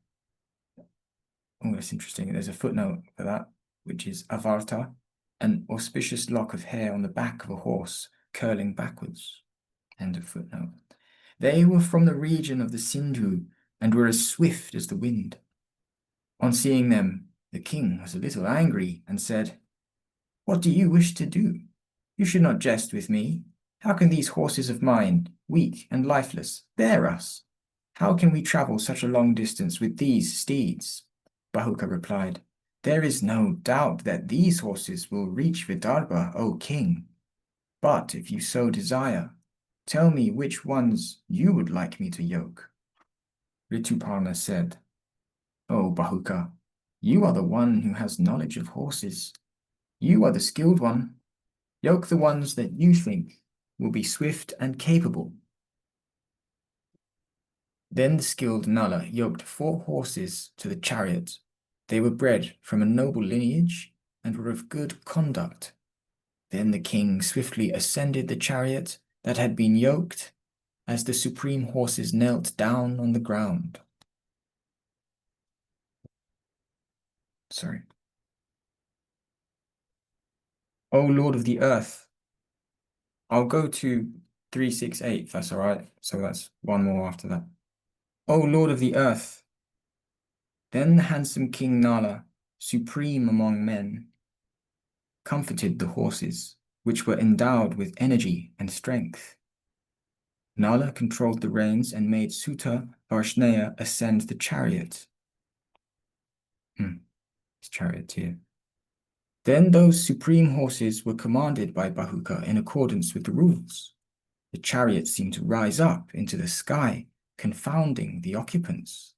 Oh, that's interesting. There's a footnote for that, which is avarta, an auspicious lock of hair on the back of a horse curling backwards. End of footnote. They were from the region of the Sindhu and were as swift as the wind. On seeing them, the king was a little angry and said, What do you wish to do? You should not jest with me. How can these horses of mine, weak and lifeless, bear us? How can we travel such a long distance with these steeds? Bahuka replied, There is no doubt that these horses will reach Vidarbha, O king. But if you so desire, tell me which ones you would like me to yoke. Rituparna said, O Bahuka, you are the one who has knowledge of horses. You are the skilled one. Yoke the ones that you think will be swift and capable. Then the skilled Nala yoked 4 horses to the chariot. They were bred from a noble lineage and were of good conduct. Then the king swiftly ascended the chariot that had been yoked as the supreme horses knelt down on the ground. Sorry. O Lord of the earth, I'll go to 368 if that's all right. So that's one more after that. O Lord of the earth. Then the handsome King Nala, supreme among men, comforted the horses, which were endowed with energy and strength. Nala controlled the reins and made Sutta Varshneya ascend the chariot. His charioteer. Then those supreme horses were commanded by Bahuka in accordance with the rules. The chariot seemed to rise up into the sky, confounding the occupants.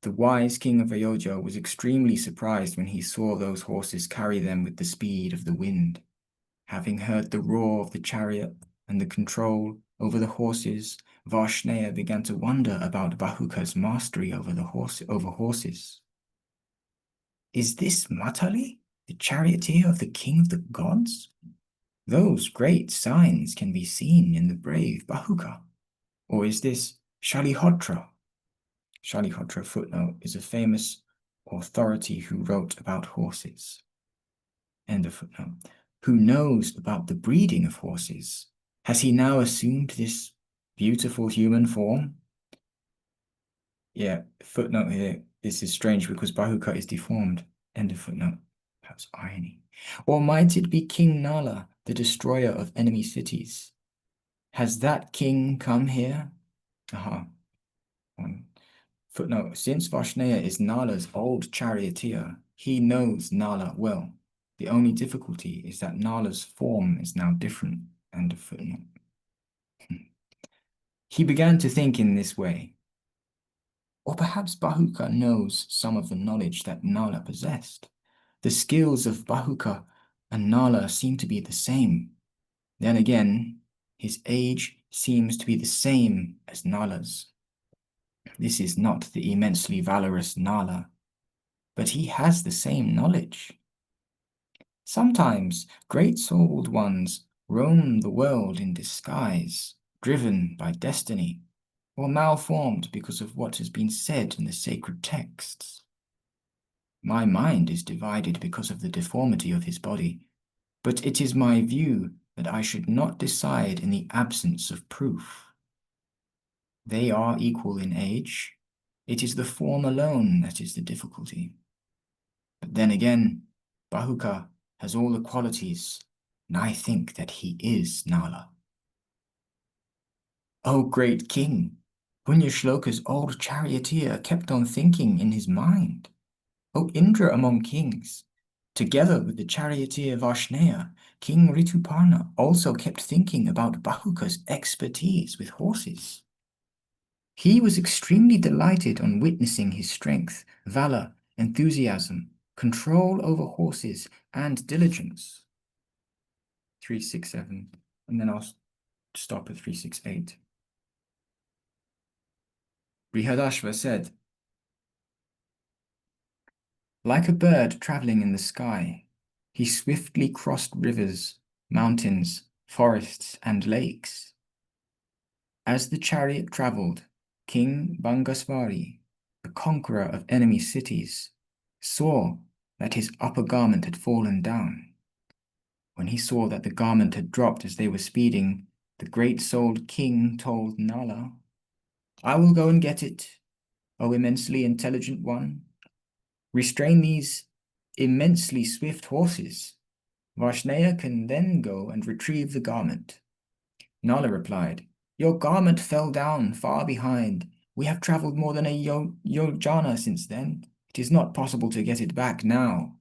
The wise king of Ayodhya was extremely surprised when he saw those horses carry them with the speed of the wind. Having heard the roar of the chariot and the control over the horses, Varshneya began to wonder about Bahuka's mastery over horses. Is this Matali, the charioteer of the king of the gods? Those great signs can be seen in the brave Bahuka. Or is this Shalihotra? Shalihotra footnote is a famous authority who wrote about horses. End of footnote. Who knows about the breeding of horses? Has he now assumed this beautiful human form? Yeah, footnote here. This is strange because Bahuka is deformed. End of footnote. Perhaps irony. Or might it be King Nala, the destroyer of enemy cities? Has that king come here? Aha. Footnote, since Varshneya is Nala's old charioteer, he knows Nala well. The only difficulty is that Nala's form is now different. End of footnote. He began to think in this way. Or perhaps Bahuka knows some of the knowledge that Nala possessed. The skills of Bahuka and Nala seem to be the same. Then again, his age seems to be the same as Nala's. This is not the immensely valorous Nala, but he has the same knowledge. Sometimes great-souled ones roam the world in disguise, driven by destiny, or malformed because of what has been said in the sacred texts. My mind is divided because of the deformity of his body, but it is my view that I should not decide in the absence of proof. They are equal in age. It is the form alone that is the difficulty. But then again, Bahuka has all the qualities, and I think that he is Nala. O great king, Punyashloka's old charioteer kept on thinking in his mind. O Indra among kings, together with the charioteer Varshneya, King Rituparna also kept thinking about Bahuka's expertise with horses. He was extremely delighted on witnessing his strength, valor, enthusiasm, control over horses, and diligence. 367, and then I'll stop at 368. Brihadashva said, like a bird traveling in the sky, he swiftly crossed rivers, mountains, forests, and lakes. As the chariot traveled, King Bangasvari, the conqueror of enemy cities, saw that his upper garment had fallen down. When he saw that the garment had dropped as they were speeding, the great-souled king told Nala, I will go and get it, O immensely intelligent one. Restrain these immensely swift horses. Varshnaya can then go and retrieve the garment. Nala replied, Your garment fell down far behind. We have traveled more than a yojana since then. It is not possible to get it back now.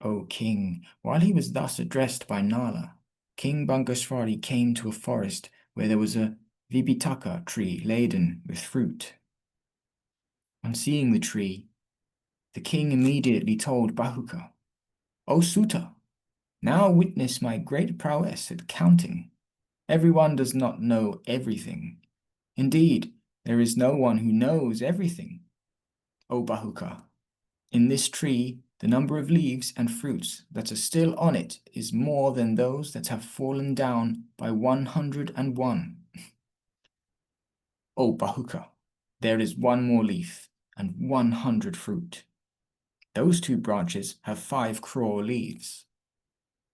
O king, while he was thus addressed by Nala, King Bankaswari came to a forest where there was a vibhitaka tree laden with fruit. On seeing the tree, the king immediately told Bahuka, O Suta, now witness my great prowess at counting. Everyone does not know everything. Indeed, there is no one who knows everything. O Bahuka, in this tree, the number of leaves and fruits that are still on it is more than those that have fallen down by 101. O Bahuka, there is one more leaf and 100 fruit. Those 2 branches have 5 crore leaves.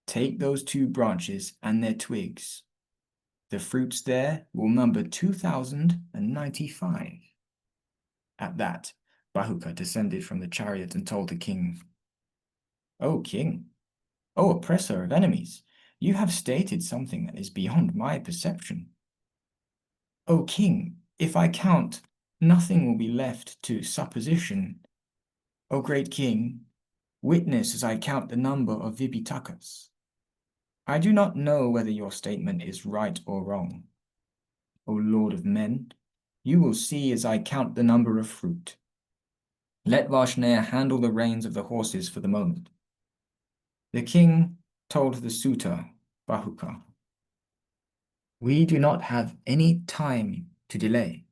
Take those 2 branches and their twigs. The fruits there will number 2,095. At that, Bahuka descended from the chariot and told the king, O king, O oppressor of enemies, you have stated something that is beyond my perception. O king, if I count, nothing will be left to supposition. O great king, witness as I count the number of vibhitakas. I do not know whether your statement is right or wrong. O lord of men, you will see as I count the number of fruit. Let Varshnaya handle the reins of the horses for the moment. The king told the suitor, Bahuka, we do not have any time to delay.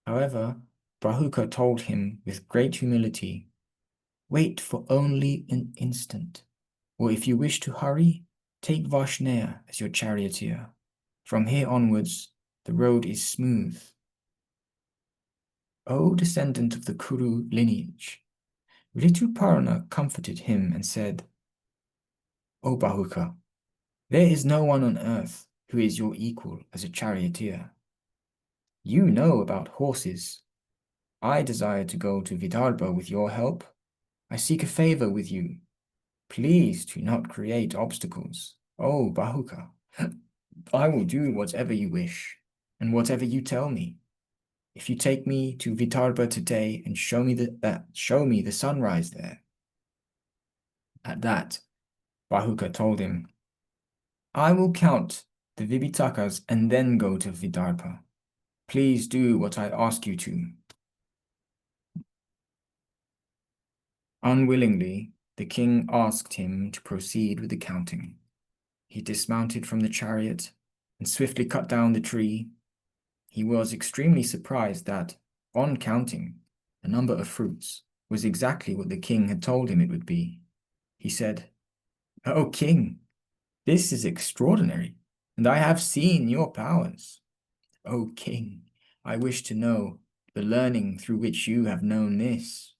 However, Bahuka told him with great humility, wait for only an instant, or if you wish to hurry, take Varshnaya as your charioteer. From here onwards, the road is smooth. O descendant of the Kuru lineage, Rituparna comforted him and said, O Bahuka, there is no one on earth who is your equal as a charioteer. You know about horses. I desire to go to Vidarbha with your help. I seek a favor with you. Please do not create obstacles. O Bahuka, I will do whatever you wish and whatever you tell me. If you take me to Vidarbha today and show me the sunrise there. At that, Bahuka told him, I will count the Vibhitakas and then go to Vidarbha. Please do what I ask you to. Unwillingly, the king asked him to proceed with the counting. He dismounted from the chariot and swiftly cut down the tree. He was extremely surprised that, on counting, the number of fruits was exactly what the king had told him it would be. He said, O king, this is extraordinary, and I have seen your powers. O king, I wish to know the learning through which you have known this.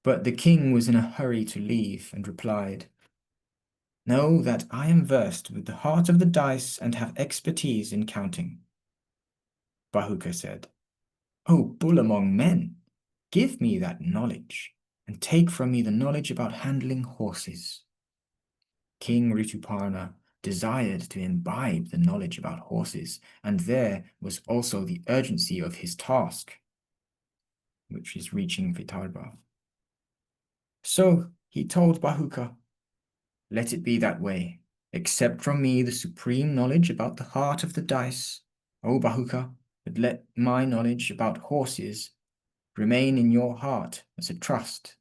But the king was in a hurry to leave and replied, Know that I am versed with the heart of the dice and have expertise in counting. Bahuka said, O bull among men, give me that knowledge and take from me the knowledge about handling horses. King Rituparna desired to imbibe the knowledge about horses, and there was also the urgency of his task, which is reaching Vidarbha. So he told Bahuka, let it be that way. Accept from me the supreme knowledge about the heart of the dice, O Bahuka, but let my knowledge about horses remain in your heart as a trust.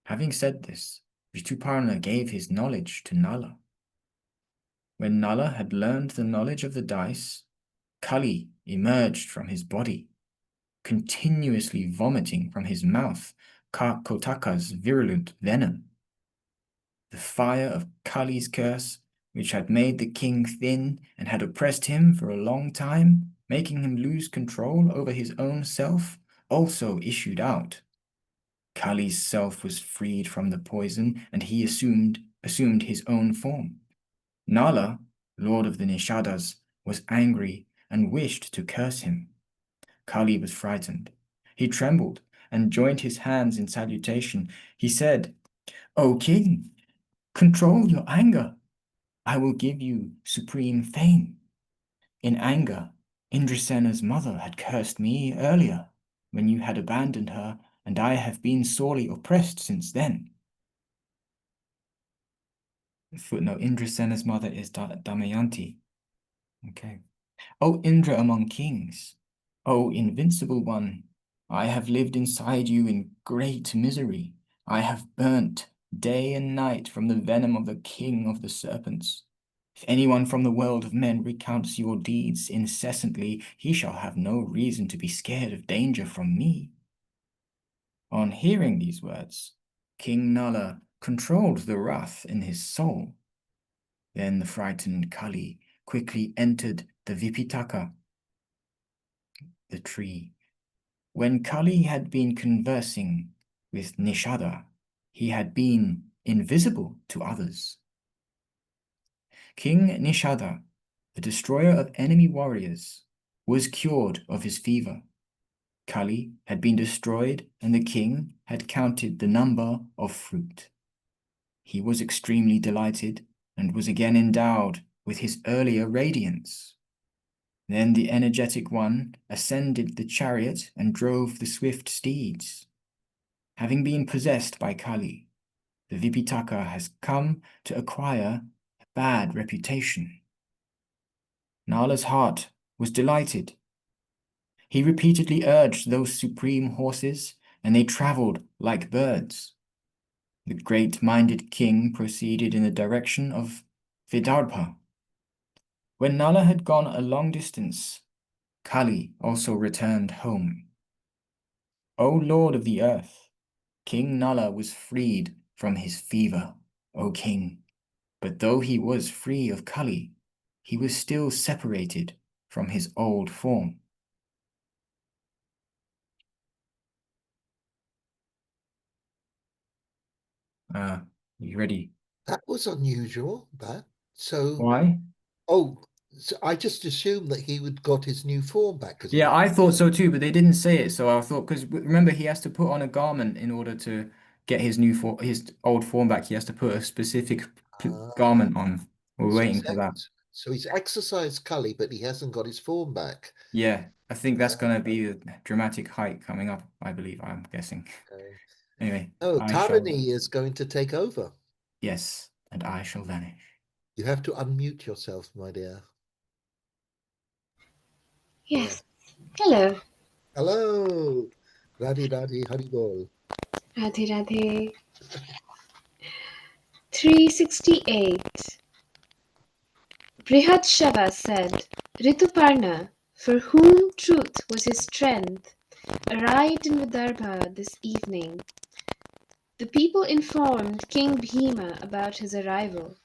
Having said this, Rituparna gave his knowledge to Nala. When Nala had learned the knowledge of the dice, Kali emerged from his body, continuously vomiting from his mouth Kotaka's virulent venom. The fire of Kali's curse, which had made the king thin and had oppressed him for a long time, making him lose control over his own self, also issued out. Kali's self was freed from the poison, and he assumed his own form. Nala, lord of the Nishadas, was angry and wished to curse him. Kali was frightened. He trembled and joined his hands in salutation. He said, O king, control your anger. I will give you supreme fame. In anger, Indrasena's mother had cursed me earlier, when you had abandoned her, and I have been sorely oppressed since then. Footnote, Indrasena's mother is Damayanti. Okay. O Indra among kings, O invincible one, I have lived inside you in great misery. I have burnt day and night from the venom of the king of the serpents. If anyone from the world of men recounts your deeds incessantly, he shall have no reason to be scared of danger from me. On hearing these words, King Nala controlled the wrath in his soul. Then the frightened Kali quickly entered the Vipitaka, the tree. When Kali had been conversing with Nishada, he had been invisible to others. King Nishada, the destroyer of enemy warriors, was cured of his fever. Kali had been destroyed, and the king had counted the number of fruit. He was extremely delighted and was again endowed with his earlier radiance. Then the energetic one ascended the chariot and drove the swift steeds. Having been possessed by Kali, the Vipitaka has come to acquire a bad reputation. Nala's heart was delighted. He repeatedly urged those supreme horses, and they travelled like birds. The great-minded king proceeded in the direction of Vidarbha. When Nala had gone a long distance, Kali also returned home. O Lord of the earth, King Nala was freed from his fever, O king. But though he was free of Kali, he was still separated from his old form. You ready? That was unusual, that. So, Why? oh, so I just assumed that he would got his new form back because he Yeah, got. I thought so too, but they didn't say it, so I thought, because remember he has to put on a garment in order to get his old form back. He has to put a specific Ah, garment on. We're so waiting for that. he's exercised Cully, but he hasn't got his form back. Yeah, I think that's Ah, gonna be a dramatic hike coming up, I believe, I'm guessing. okay. Anyway, Oh, I shall, Tarini is going to take over. yes, and I shall vanish. You have to unmute yourself, my dear. Yeah. Yes. Hello. Hello. Radhi Radhi Haribol. Radhe Radhe. 368. Brihadshava said, Rituparna, for whom truth was his strength, arrived in Vidarbha this evening. The people informed King Bhima about his arrival.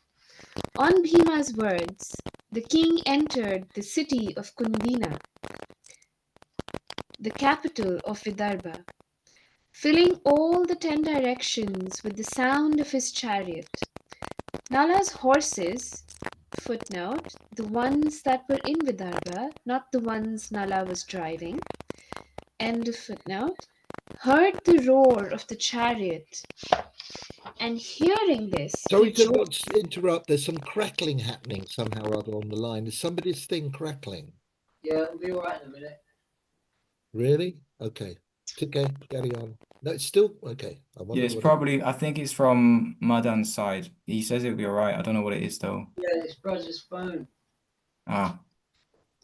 On Bhima's words, the king entered the city of Kundina, the capital of Vidarbha, filling all the 10 directions with the sound of his chariot. Nala's horses, footnote, the ones that were in Vidarbha, not the ones Nala was driving, end of footnote, heard the roar of the chariot, and hearing this, Sorry to not interrupt. There's some crackling happening somehow or other on the line. Is somebody's thing crackling? Yeah, it'll be all right in a minute. Really? Okay. Okay, carry on. No, it's still okay. I Yeah, wonder it's what. probably, I think it's from Madan's side. He says it'll be all right. I don't know what it is though. Yeah, it's brother's phone. Ah,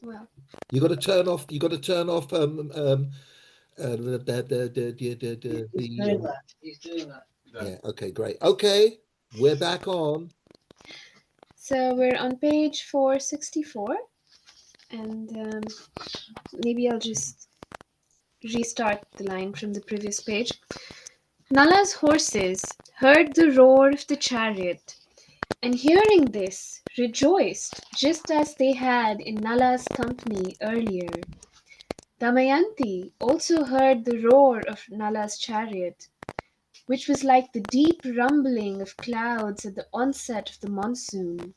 well, You got to turn off. You got to turn off. He's doing that. He's doing that. Yeah. Okay. Great. Okay. We're back on. so we're on page 464, and maybe I'll just restart the line from the previous page. Nala's horses heard the roar of the chariot, and hearing this, rejoiced just as they had in Nala's company earlier. Damayanti also heard the roar of Nala's chariot, which was like the deep rumbling of clouds at the onset of the monsoon.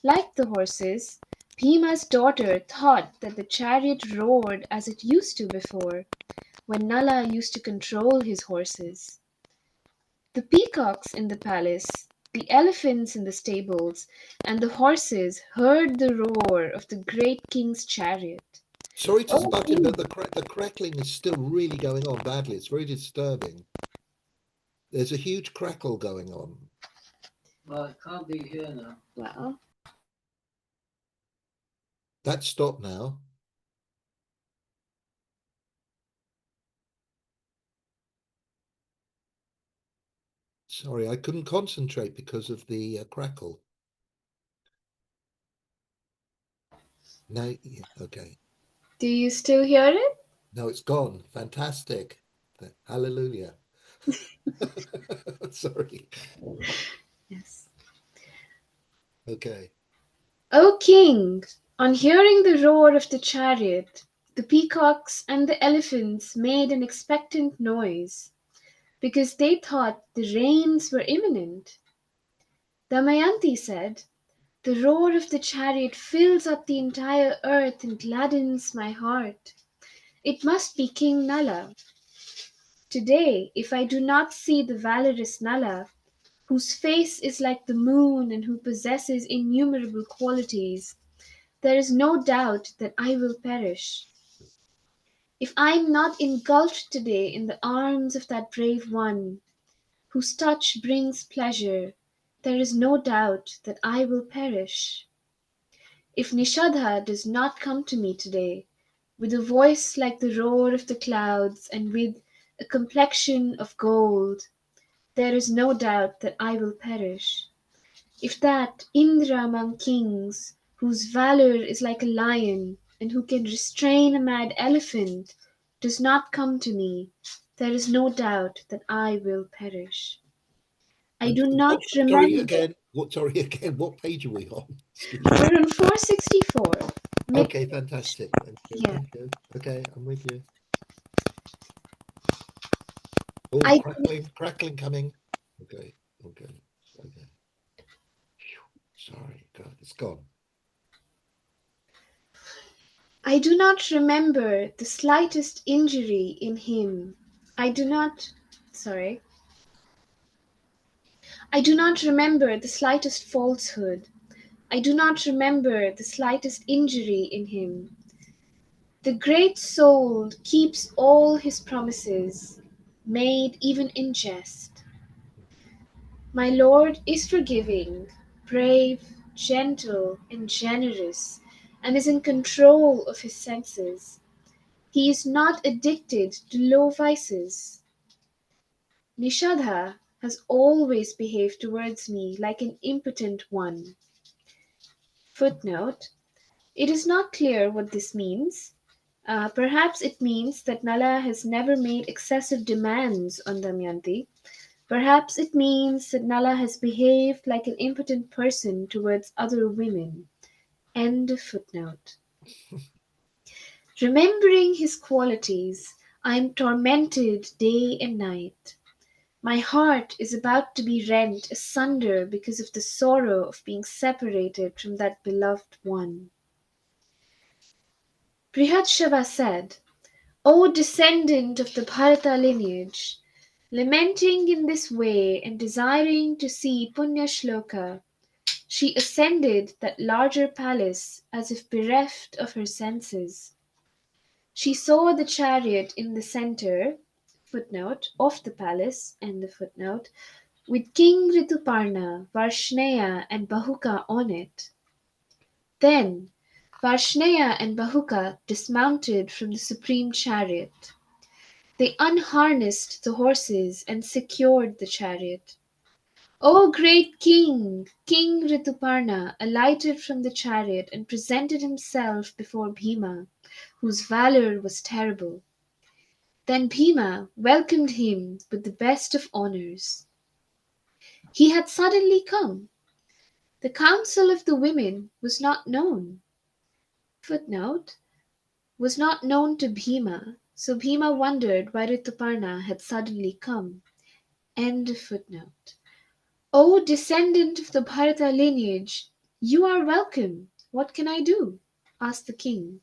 Like the horses, Bhima's daughter thought that the chariot roared as it used to before, when Nala used to control his horses. The peacocks in the palace, the elephants in the stables, and the horses heard the roar of the great king's chariot. Sorry to Oh, butt in, king! but the crackling is still really going on badly. It's very disturbing. There's a huge crackle going on. Well, it can't be here now. Well, That's stopped now. Sorry, I couldn't concentrate because of the crackle. No, yeah, okay. do you still hear it? No, it's gone. Fantastic. Hallelujah. Sorry. Yes. Okay. O king! On hearing the roar of the chariot, the peacocks and the elephants made an expectant noise, because they thought the rains were imminent. Damayanti said, "The roar of the chariot fills up the entire earth and gladdens my heart. It must be King Nala. Today, if I do not see the valorous Nala, whose face is like the moon and who possesses innumerable qualities, there is no doubt that I will perish. If I am not engulfed today in the arms of that brave one, whose touch brings pleasure, there is no doubt that I will perish. If Nishadha does not come to me today, with a voice like the roar of the clouds and with a complexion of gold, there is no doubt that I will perish. If that Indra among kings, whose valour is like a lion, and who can restrain a mad elephant, does not come to me, there is no doubt that I will perish. I And do not what, sorry remember. again. Sorry again. What page are we on? Excuse me. We're on 464. Okay, fantastic. Thank you. Yeah. Thank you. Okay, I'm with you. Oh, I crackling coming. Okay, okay, okay. Sorry, God, it's gone. I do not remember the slightest injury in him. I do not sorry. I do not remember the slightest falsehood. I do not remember the slightest injury in him. The great soul keeps all his promises, made even in jest. My Lord is forgiving, brave, gentle, and generous, and is in control of his senses. He is not addicted to low vices. Nishadha has always behaved towards me like an impotent one. Footnote: it is not clear what this means. Perhaps it means that Nala has never made excessive demands on Damayanti. Perhaps it means that Nala has behaved like an impotent person towards other women. End of footnote. Remembering his qualities, I am tormented day and night. My heart is about to be rent asunder because of the sorrow of being separated from that beloved one. Brihatshava said, O descendant of the Bharata lineage, lamenting in this way and desiring to see Punya Shloka, she ascended that larger palace as if bereft of her senses. She saw the chariot in the centre footnote of the palace and the footnote with King Rituparna, Varshneya, and Bahuka on it. Then Varshneya and Bahuka dismounted from the supreme chariot. They unharnessed the horses and secured the chariot. O great king! King Rituparna alighted from the chariot and presented himself before Bhima, whose valour was terrible. Then Bhima welcomed him with the best of honours. He had suddenly come. The counsel of the women was not known. Footnote: was not known to Bhima, so Bhima wondered why Rituparna had suddenly come. End of footnote. O descendant of the Bharata lineage, you are welcome. What can I do? Asked the king.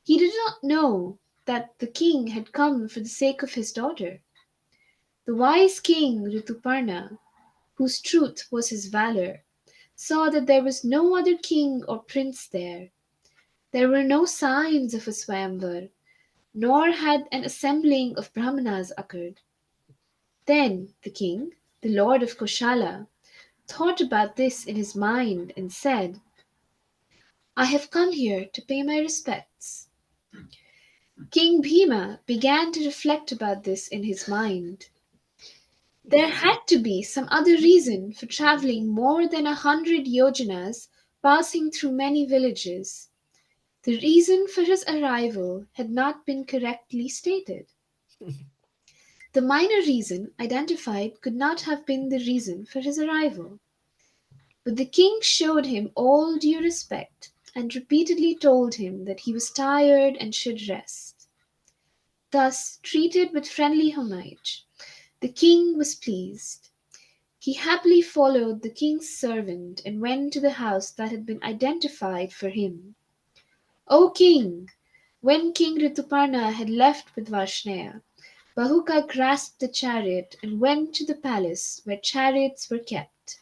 He did not know that the king had come for the sake of his daughter. The wise king Rituparna, whose truth was his valor, saw that there was no other king or prince there. There were no signs of a Swayamvar, nor had an assembling of Brahmanas occurred. Then the king, the lord of Koshala, thought about this in his mind and said, I have come here to pay my respects. King Bhima began to reflect about this in his mind. There had to be some other reason for traveling more than 100 yojanas, passing through many villages. The reason for his arrival had not been correctly stated. The minor reason identified could not have been the reason for his arrival. But the king showed him all due respect and repeatedly told him that he was tired and should rest. Thus, treated with friendly homage, the king was pleased. He happily followed the king's servant and went to the house that had been identified for him. O king! When King Rituparna had left with Varshnea, Bahuka grasped the chariot and went to the palace where chariots were kept.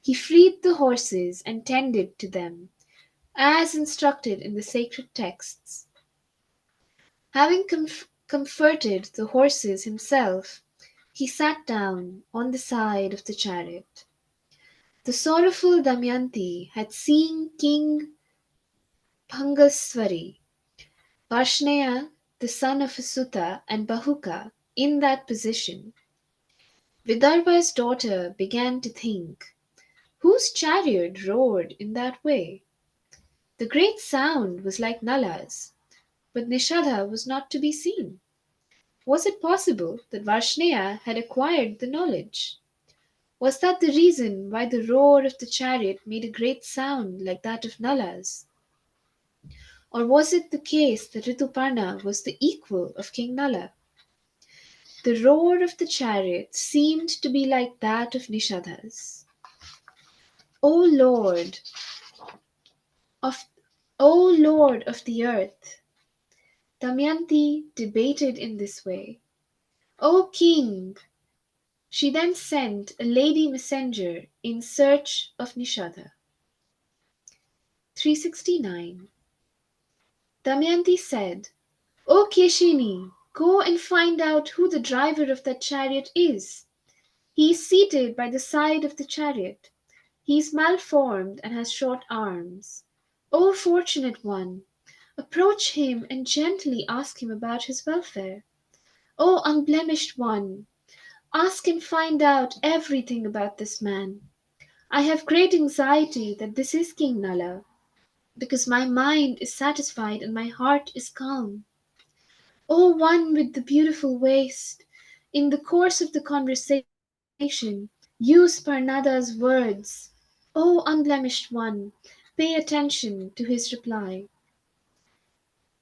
He freed the horses and tended to them, as instructed in the sacred texts. Having comforted the horses himself, he sat down on the side of the chariot. The sorrowful Damayanti had seen King Bhangaswari, Varshnea, the son of Asuta, and Bahuka in that position. Vidarbha's daughter began to think, whose chariot roared in that way? The great sound was like Nala's, but Nishadha was not to be seen. Was it possible that Varshnea had acquired the knowledge? Was that the reason why the roar of the chariot made a great sound like that of Nala's? Or was it the case that Rituparna was the equal of King Nala? The roar of the chariot seemed to be like that of Nishadha's. O Lord of O Lord of the earth, Damayanti debated in this way. O King! She then sent a lady messenger in search of Nishadha. 369. Damayanti said, O Keshini, go and find out who the driver of that chariot is. He is seated by the side of the chariot. He is malformed and has short arms. O fortunate one, approach him and gently ask him about his welfare. O unblemished one, ask and find out everything about this man. I have great anxiety that this is King Nala, because my mind is satisfied and my heart is calm. O one with the beautiful waist, in the course of the conversation, use Parnada's words. O unblemished one, pay attention to his reply.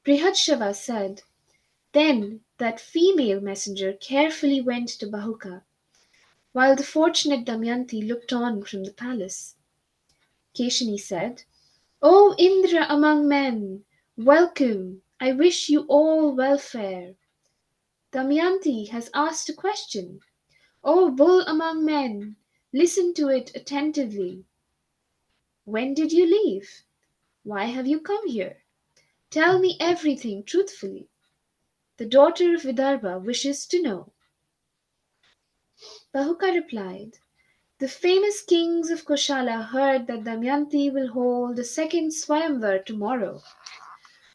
Brihatshava said, then that female messenger carefully went to Bahuka, while the fortunate Damayanti looked on from the palace. Keshini said, O Indra among men, welcome, I wish you all welfare. Damayanti has asked a question. O bull among men, listen to it attentively. When did you leave? Why have you come here? Tell me everything truthfully. The daughter of Vidarbha wishes to know. Bahuka replied, the famous kings of Koshala heard that Damayanti will hold a second Swayamvar tomorrow.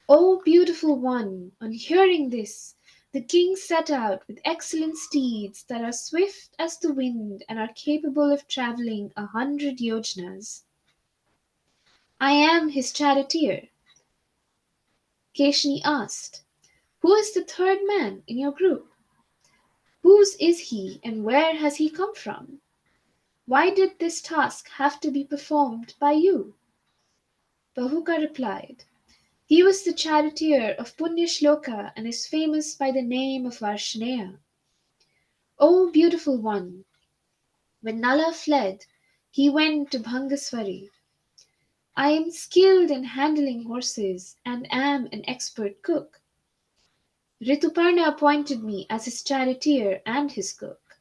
O beautiful one, on hearing this, the king set out with excellent steeds that are swift as the wind and are capable of travelling 100 yojanas. I am his charioteer. Keshini asked, who is the third man in your group? Whose is he and where has he come from? Why did this task have to be performed by you? Bahuka replied, he was the charioteer of Punyashloka and is famous by the name of Varshnea. O beautiful one, when Nala fled, he went to Bhangaswari. I am skilled in handling horses and am an expert cook. Rituparna appointed me as his charioteer and his cook.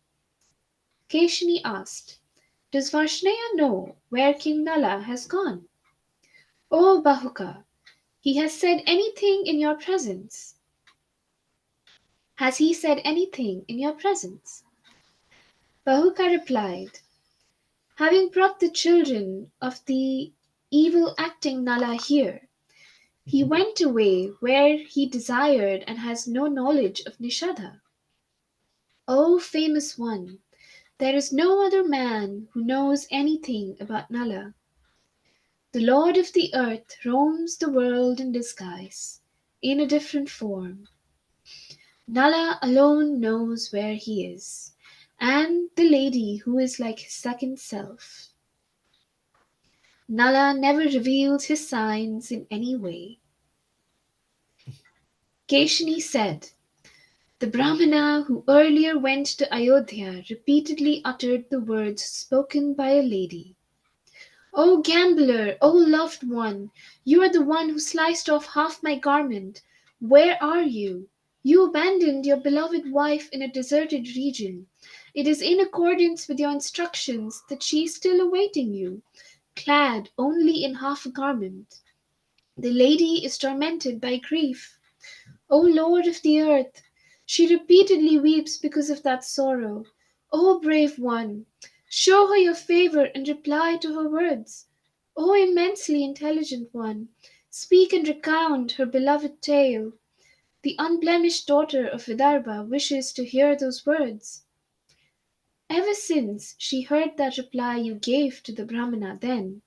Keshini asked, "Does Varshnaya know where King Nala has gone?" "Oh, Bahuka, he has said anything in your presence." "Has he said anything in your presence?" Bahuka replied, "Having brought the children of the evil acting Nala here, he went away where he desired and has no knowledge of Nishadha. O famous one, there is no other man who knows anything about Nala. The Lord of the earth roams the world in disguise, in a different form. Nala alone knows where he is, and the lady who is like his second self. Nala never reveals his signs in any way." Keshini said, "The Brahmana who earlier went to Ayodhya repeatedly uttered the words spoken by a lady. O gambler, O loved one, you are the one who sliced off half my garment. Where are you? You abandoned your beloved wife in a deserted region. It is in accordance with your instructions that she is still awaiting you, clad only in half a garment. The lady is tormented by grief. O Lord of the earth, she repeatedly weeps because of that sorrow. O brave one, show her your favor and reply to her words. O immensely intelligent one, speak and recount her beloved tale. The unblemished daughter of Vidarbha wishes to hear those words." Ever since she heard that reply you gave to the Brahmana then,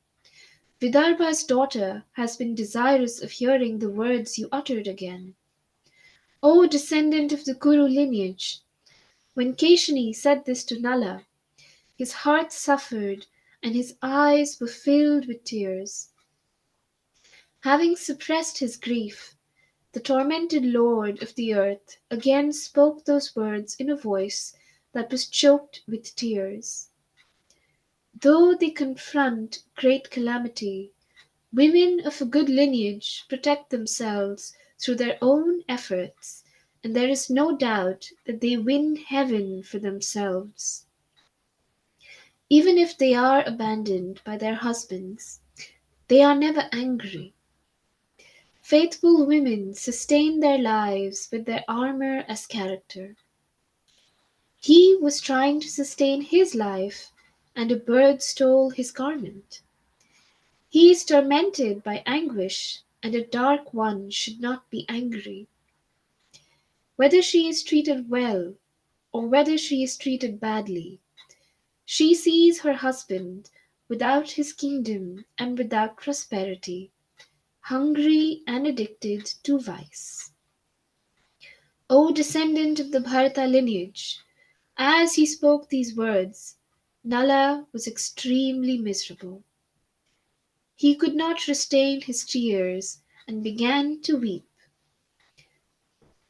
Vidarbha's daughter has been desirous of hearing the words you uttered again. O descendant of the Kuru lineage, when Keshini said this to Nala, his heart suffered and his eyes were filled with tears. Having suppressed his grief, the tormented lord of the earth again spoke those words in a voice that was choked with tears. Though they confront great calamity, women of a good lineage protect themselves through their own efforts, and there is no doubt that they win heaven for themselves. Even if they are abandoned by their husbands, they are never angry. Faithful women sustain their lives with their armor as character. He was trying to sustain his life, and a bird stole his garment. He is tormented by anguish, and a dark one should not be angry. Whether she is treated well, or whether she is treated badly, she sees her husband without his kingdom and without prosperity, hungry and addicted to vice. O descendant of the Bharata lineage, as he spoke these words, Nala was extremely miserable. He could not restrain his tears and began to weep.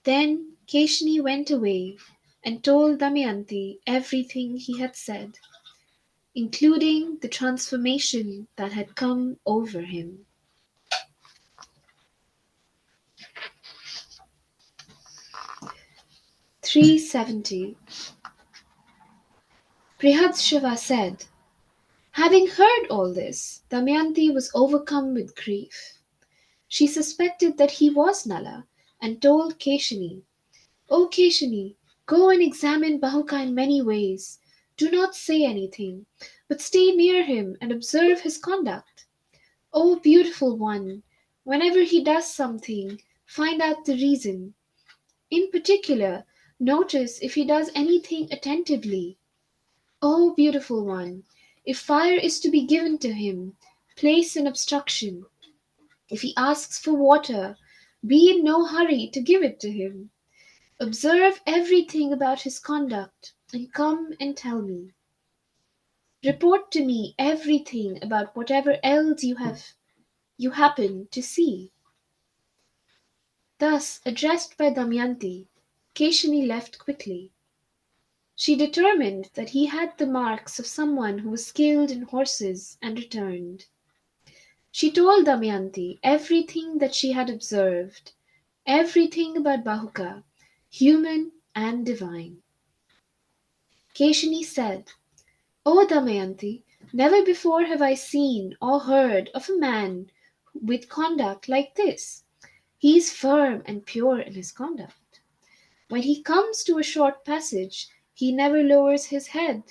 Then Keshini went away and told Damayanti everything he had said, including the transformation that had come over him. (370) Brihadshiva said, having heard all this, Damayanti was overcome with grief. She suspected that he was Nala and told Keshini, "O Keshini, go and examine Bahuka in many ways. Do not say anything, but stay near him and observe his conduct. O beautiful one, whenever he does something, find out the reason. In particular, notice if he does anything attentively. O beautiful one, if fire is to be given to him, place an obstruction. If he asks for water, be in no hurry to give it to him. Observe everything about his conduct, and come and tell me. Report to me everything about whatever else you happen to see." Thus addressed by Damayanti, Keshini left quickly. She determined that he had the marks of someone who was skilled in horses, and returned. She told Damayanti everything that she had observed, everything about Bahuka, human and divine. Keshini said, O Damayanti, never before have I seen or heard of a man with conduct like this. He is firm and pure in his conduct. When he comes to a short passage, he never lowers his head.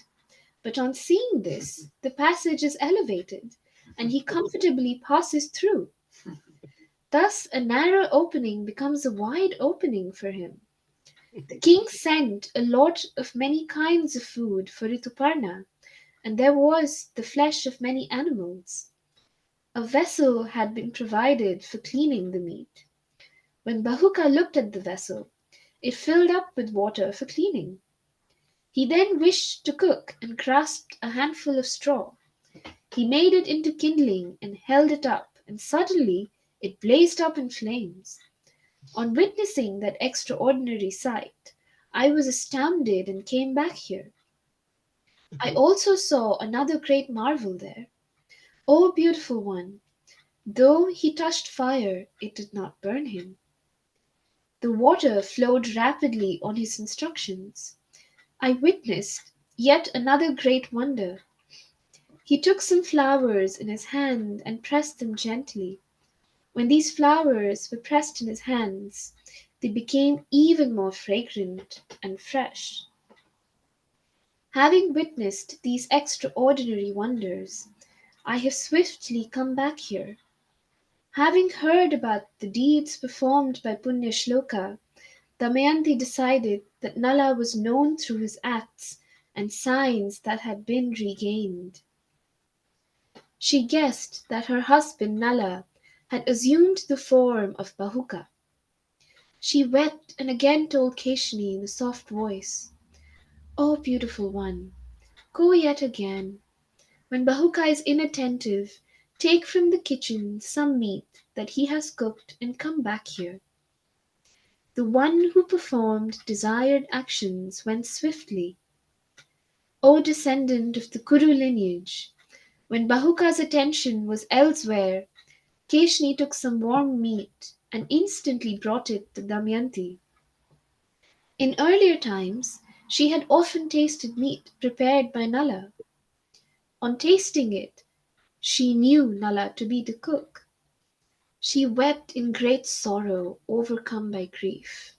But on seeing this, the passage is elevated, and he comfortably passes through. Thus a narrow opening becomes a wide opening for him. The king sent a lot of many kinds of food for Rituparna, and there was the flesh of many animals. A vessel had been provided for cleaning the meat. When Bahuka looked at the vessel, it filled up with water for cleaning. He then wished to cook and grasped a handful of straw. He made it into kindling and held it up, and suddenly it blazed up in flames. On witnessing that extraordinary sight, I was astounded and came back here. I also saw another great marvel there. O beautiful one, though he touched fire, it did not burn him. The water flowed rapidly on his instructions. I witnessed yet another great wonder. He took some flowers in his hand and pressed them gently. When these flowers were pressed in his hands, they became even more fragrant and fresh. Having witnessed these extraordinary wonders, I have swiftly come back here. Having heard about the deeds performed by Punya Shloka, Damayanti decided that Nala was known through his acts and signs that had been regained. She guessed that her husband Nala had assumed the form of Bahuka. She wept and again told Keshini in a soft voice, O beautiful one, go yet again. When Bahuka is inattentive, take from the kitchen some meat that he has cooked and come back here. The one who performed desired actions went swiftly. O descendant of the Kuru lineage, when Bahuka's attention was elsewhere, Keshni took some warm meat and instantly brought it to Damayanti. In earlier times, she had often tasted meat prepared by Nala. On tasting it, she knew Nala to be the cook. She wept in great sorrow, overcome by grief.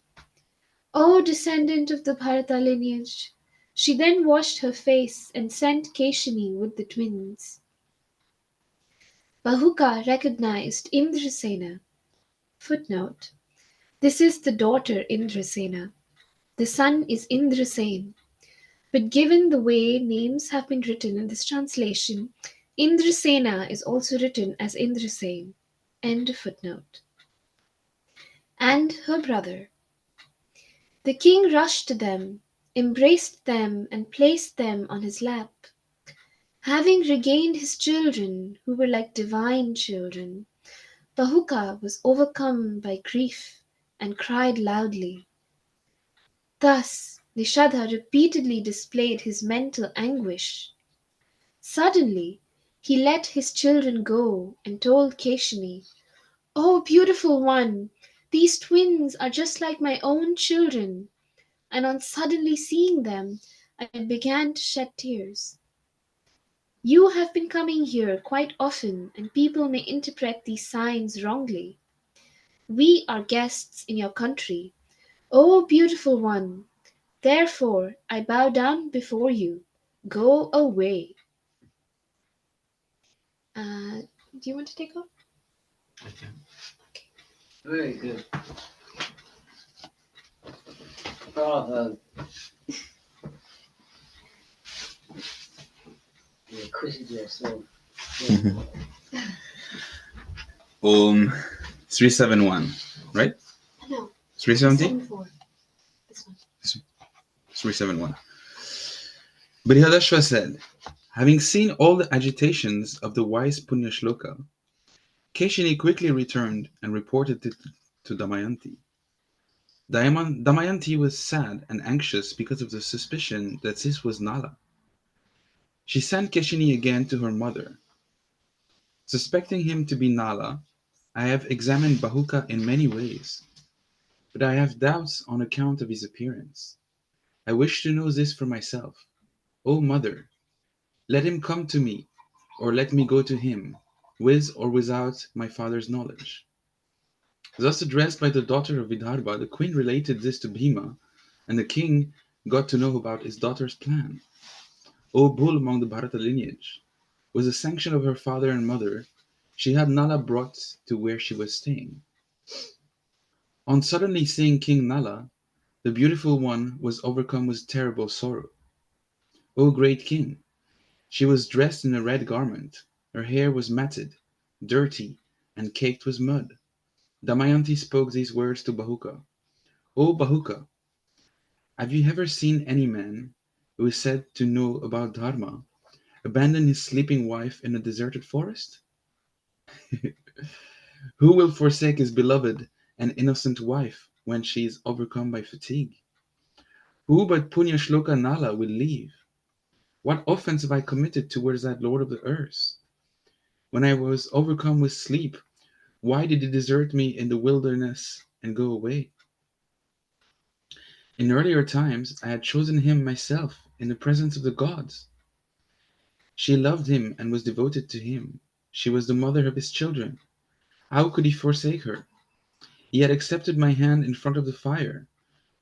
O descendant of the Bharata lineage! She then washed her face and sent Keshini with the twins. Bahuka recognized Indrasena. Footnote. This is the daughter Indrasena. The son is Indrasen. But given the way names have been written in this translation, Indrasena is also written as Indrasen. End of footnote. And her brother. The king rushed to them, embraced them, and placed them on his lap. Having regained his children, who were like divine children, Bahuka was overcome by grief and cried loudly. Thus Nishadha repeatedly displayed his mental anguish. Suddenly he let his children go and told Keshini, "O beautiful one, these twins are just like my own children." And on suddenly seeing them, I began to shed tears. You have been coming here quite often, and people may interpret these signs wrongly. We are guests in your country. O beautiful one, therefore I bow down before you. Go away. Do you want to take off? Okay. Very good. Bravo. You acquitted yourself. Yeah. 371, right? No. 370? 74. This one. 371. Brihadashva said, having seen all the agitations of the wise Punyashloka, Keshini quickly returned and reported it to Damayanti. Damayanti was sad and anxious because of the suspicion that this was Nala. She sent Keshini again to her mother. Suspecting him to be Nala, I have examined Bahuka in many ways, but I have doubts on account of his appearance. I wish to know this for myself. O mother, let him come to me, or let me go to him, with or without my father's knowledge. Thus addressed by the daughter of Vidarbha, the queen related this to Bhima, and the king got to know about his daughter's plan. O bull among the Bharata lineage, with the sanction of her father and mother, she had Nala brought to where she was staying. On suddenly seeing King Nala, the beautiful one was overcome with terrible sorrow. O great king, she was dressed in a red garment, her hair was matted, dirty, and caked with mud. Damayanti spoke these words to Bahuka. O Bahuka, have you ever seen any man who is said to know about Dharma abandon his sleeping wife in a deserted forest? Who will forsake his beloved and innocent wife when she is overcome by fatigue? Who but Punyashloka Nala will leave? What offense have I committed towards that Lord of the earth? When I was overcome with sleep, why did he desert me in the wilderness and go away? In earlier times, I had chosen him myself in the presence of the gods. She loved him and was devoted to him. She was the mother of his children. How could he forsake her? He had accepted my hand in front of the fire,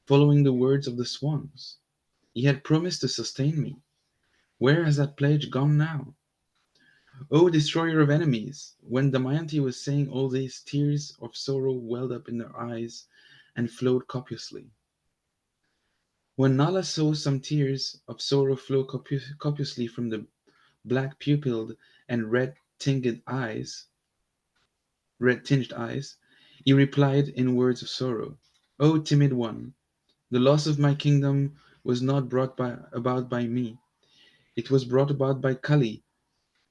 following the words of the swans. He had promised to sustain me. Where has that pledge gone now? O destroyer of enemies! When Damayanti was saying all these, tears of sorrow welled up in her eyes and flowed copiously. When Nala saw some tears of sorrow flow copiously from the black pupilled and red tinged eyes, he replied in words of sorrow, O timid one, the loss of my kingdom was not about by me. It was brought about by Kali,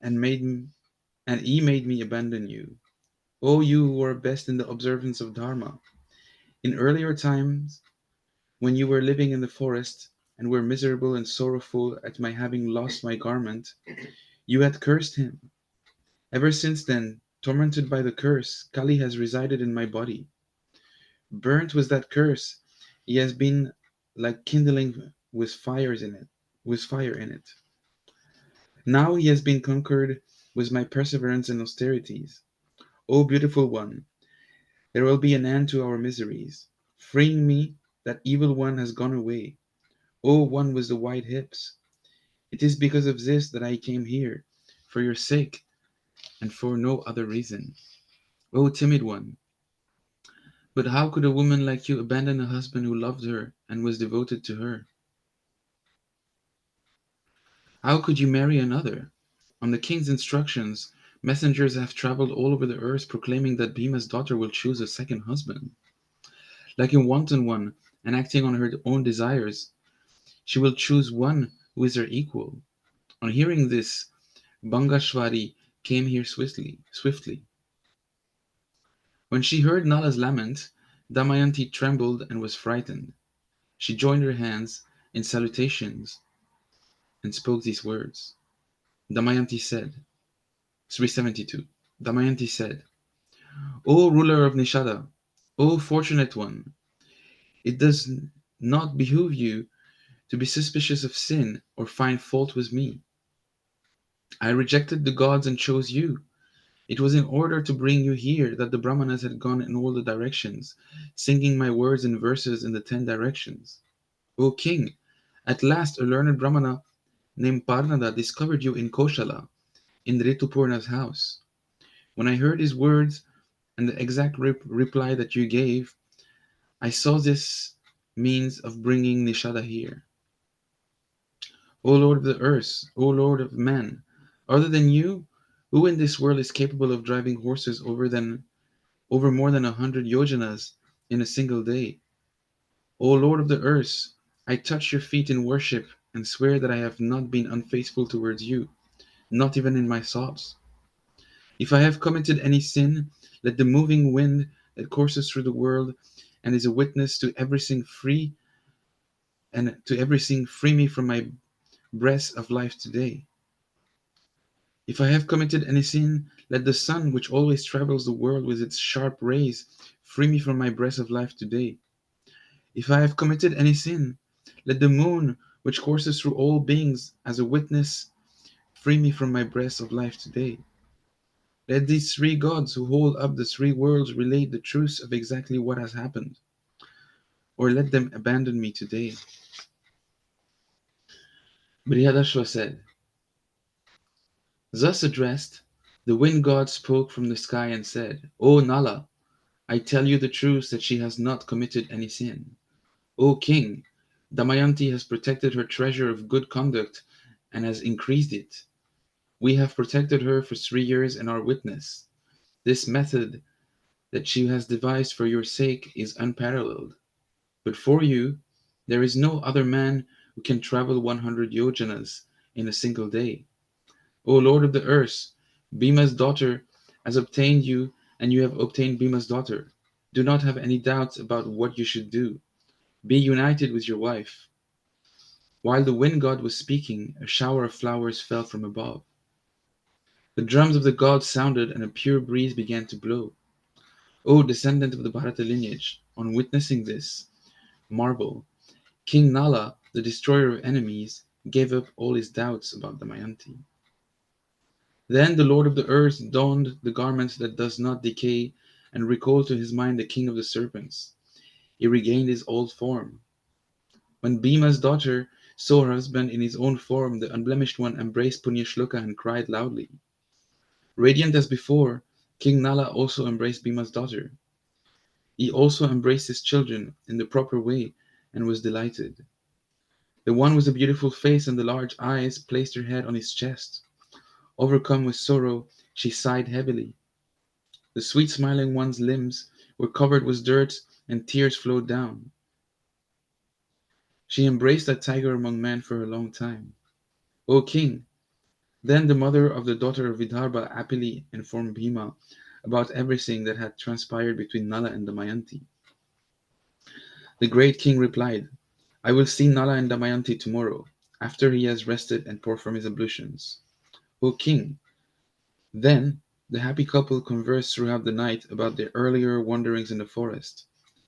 and he made me abandon you. O you who are best in the observance of Dharma, in earlier times, when you were living in the forest and were miserable and sorrowful at my having lost my garment, you had cursed him. Ever since then, tormented by the curse, Kali has resided in my body. Burnt with that curse, he has been like kindling with fire in it. Now he has been conquered with my perseverance and austerities. O beautiful one, there will be an end to our miseries. Freeing me, that evil one has gone away. O one with the white hips, it is because of this that I came here, for your sake, and for no other reason. O timid one, but how could a woman like you abandon a husband who loved her and was devoted to her? How could you marry another? On the king's instructions, messengers have traveled all over the earth proclaiming that Bhima's daughter will choose a second husband. Like a wanton one, and acting on her own desires, she will choose one who is her equal. On hearing this, Bangashwari came here swiftly. When she heard Nala's lament, Damayanti trembled and was frightened. She joined her hands in salutations and spoke these words. Damayanti said, 372. Damayanti said, O ruler of Nishada, O fortunate one, it does not behoove you to be suspicious of sin or find fault with me. I rejected the gods and chose you. It was in order to bring you here that the Brahmanas had gone in all the directions, singing my words in verses in the 10 directions. O king, at last a learned Brahmana named Parnada discovered you in Koshala, in Ritupurna's house. When I heard his words and the exact reply that you gave, I saw this means of bringing Nishada here. O Lord of the earth, O Lord of man, other than you, who in this world is capable of driving horses over more than 100 yojanas in a single day? O Lord of the earth, I touch your feet in worship and swear that I have not been unfaithful towards you, not even in my thoughts. If I have committed any sin, let the moving wind that courses through the world and is a witness to everything free me from my breath of life today. If I have committed any sin, let the sun which always travels the world with its sharp rays free me from my breath of life today. If I have committed any sin, let the moon, which courses through all beings as a witness, free me from my breath of life today. Let these three gods who hold up the three worlds relate the truth of exactly what has happened, or let them abandon me today. Brihadashva said, thus addressed, the wind god spoke from the sky and said, O Nala, I tell you the truth that she has not committed any sin. O king, Damayanti has protected her treasure of good conduct and has increased it. We have protected her for 3 years and are witness. This method that she has devised for your sake is unparalleled. But for you, there is no other man who can travel 100 yojanas in a single day. O Lord of the earth, Bhima's daughter has obtained you, and you have obtained Bhima's daughter. Do not have any doubts about what you should do. Be united with your wife. While the wind god was speaking, a shower of flowers fell from above. The drums of the gods sounded, and a pure breeze began to blow. O descendant of the Bharata lineage, on witnessing this, marvel, King Nala, the destroyer of enemies, gave up all his doubts about Damayanti. Then the Lord of the earth donned the garment that does not decay and recalled to his mind the king of the serpents. He regained his old form. When Bhima's daughter saw her husband in his own form, the unblemished one embraced Punyashloka and cried loudly. Radiant as before, King Nala also embraced Bhima's daughter. He also embraced his children in the proper way and was delighted. The one with the beautiful face and the large eyes placed her head on his chest. Overcome with sorrow, she sighed heavily. The sweet smiling one's limbs were covered with dirt and tears flowed down. She embraced that tiger among men for a long time. O king, then the mother of the daughter of Vidarbha happily informed Bhima about everything that had transpired between Nala and Damayanti. The great king replied, I will see Nala and Damayanti tomorrow, after he has rested and performed his ablutions. O king, then the happy couple conversed throughout the night about their earlier wanderings in the forest.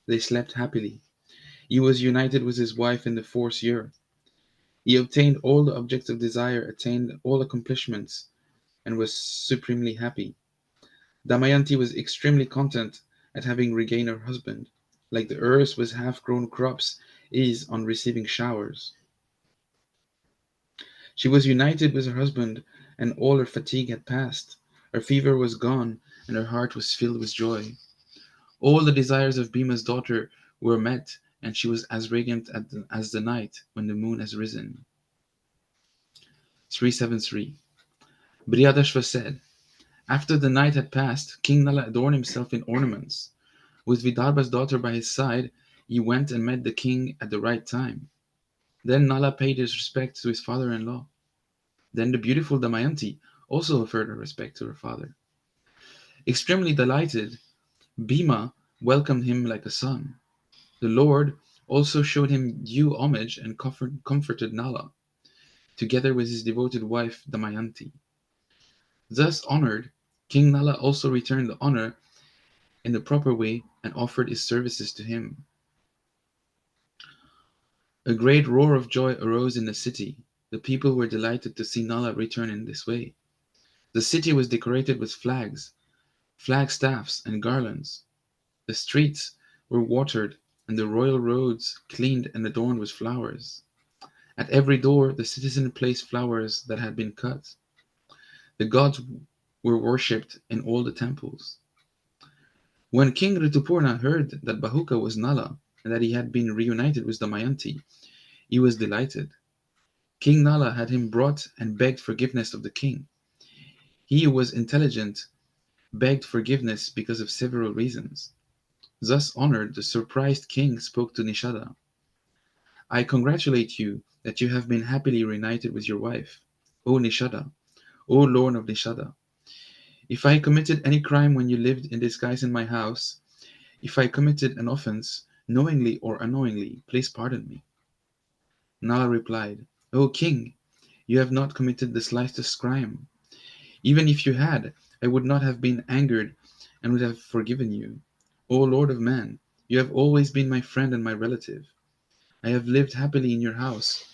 They slept happily. He was united with his wife in the 4th year. He obtained all the objects of desire, attained all accomplishments, and was supremely happy. Damayanti was extremely content at having regained her husband, like the earth with half-grown crops is on receiving showers. She was united with her husband, and all her fatigue had passed. Her fever was gone, and her heart was filled with joy. All the desires of Bhima's daughter were met, and she was as radiant as the night when the moon has risen. 373. Brihadashva said, after the night had passed, King Nala adorned himself in ornaments. With Vidarbha's daughter by his side, he went and met the king at the right time. Then Nala paid his respects to his father-in-law. Then the beautiful Damayanti also offered her respect to her father. Extremely delighted, Bhima welcomed him like a son. The Lord also showed him due homage and comforted Nala, together with his devoted wife Damayanti. Thus honored, King Nala also returned the honor in the proper way and offered his services to him. A great roar of joy arose in the city. The people were delighted to see Nala return in this way. The city was decorated with flags, flagstaffs, and garlands. The streets were watered, and the royal roads cleaned and adorned with flowers. At every door, the citizen placed flowers that had been cut. The gods were worshipped in all the temples. When King Ritupurna heard that Bahuka was Nala and that he had been reunited with Damayanti, he was delighted. King Nala had him brought and begged forgiveness of the king. He who was intelligent begged forgiveness because of several reasons. Thus honored, the surprised king spoke to Nishada. I congratulate you that you have been happily reunited with your wife, O Nishada, O Lord of Nishada. If I committed any crime when you lived in disguise in my house, if I committed an offense, knowingly or unknowingly, please pardon me. Nala replied, O king, you have not committed the slightest crime. Even if you had, I would not have been angered and would have forgiven you. O Lord of man, You have always been my friend and my relative. I have lived happily in your house,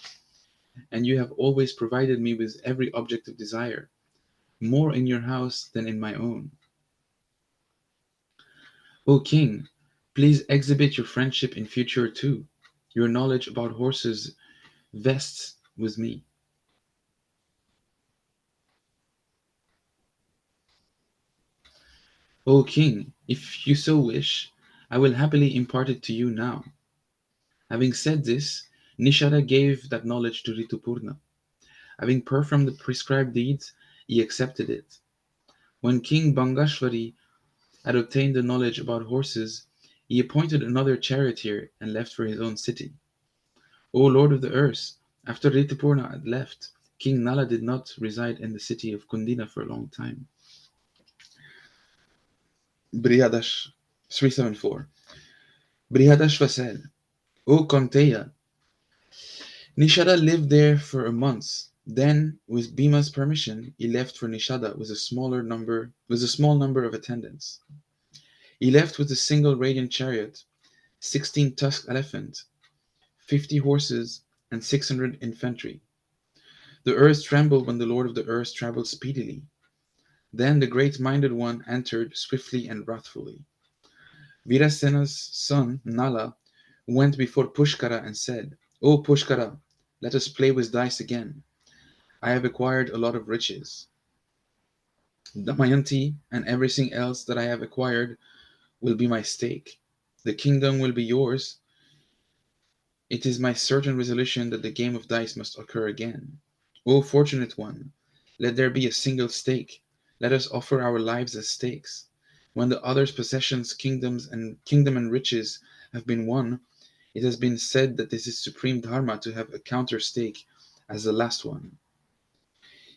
and you have always provided me with every object of desire, more in your house than in my own. O king, please exhibit your friendship in future too. Your knowledge about horses vests with me. O king, if you so wish, I will happily impart it to you now. Having said this, Nishada gave that knowledge to Ritupurna. Having performed the prescribed deeds, he accepted it. When King Bangashwari had obtained the knowledge about horses, he appointed another charioteer and left for his own city. O Lord of the Earth, after Ritupurna had left, King Nala did not reside in the city of Kundina for a long time. Brihadash 374. Brihadashva said, O Konteya, Nishada lived there for a month. Then, with Bhima's permission, he left for Nishada with a small number of attendants. He left with a single radiant chariot, 16 tusked elephants, 50 horses, and 600 infantry. The earth trembled when the Lord of the Earth traveled speedily. Then the great-minded one entered swiftly and wrathfully. Virasena's son, Nala, went before Pushkara and said, O Pushkara, let us play with dice again. I have acquired a lot of riches. Damayanti and everything else that I have acquired will be my stake. The kingdom will be yours. It is my certain resolution that the game of dice must occur again. O fortunate one, let there be a single stake. Let us offer our lives as stakes. When the other's possessions, kingdom and riches have been won, it has been said that this is supreme dharma to have a counter stake as the last one.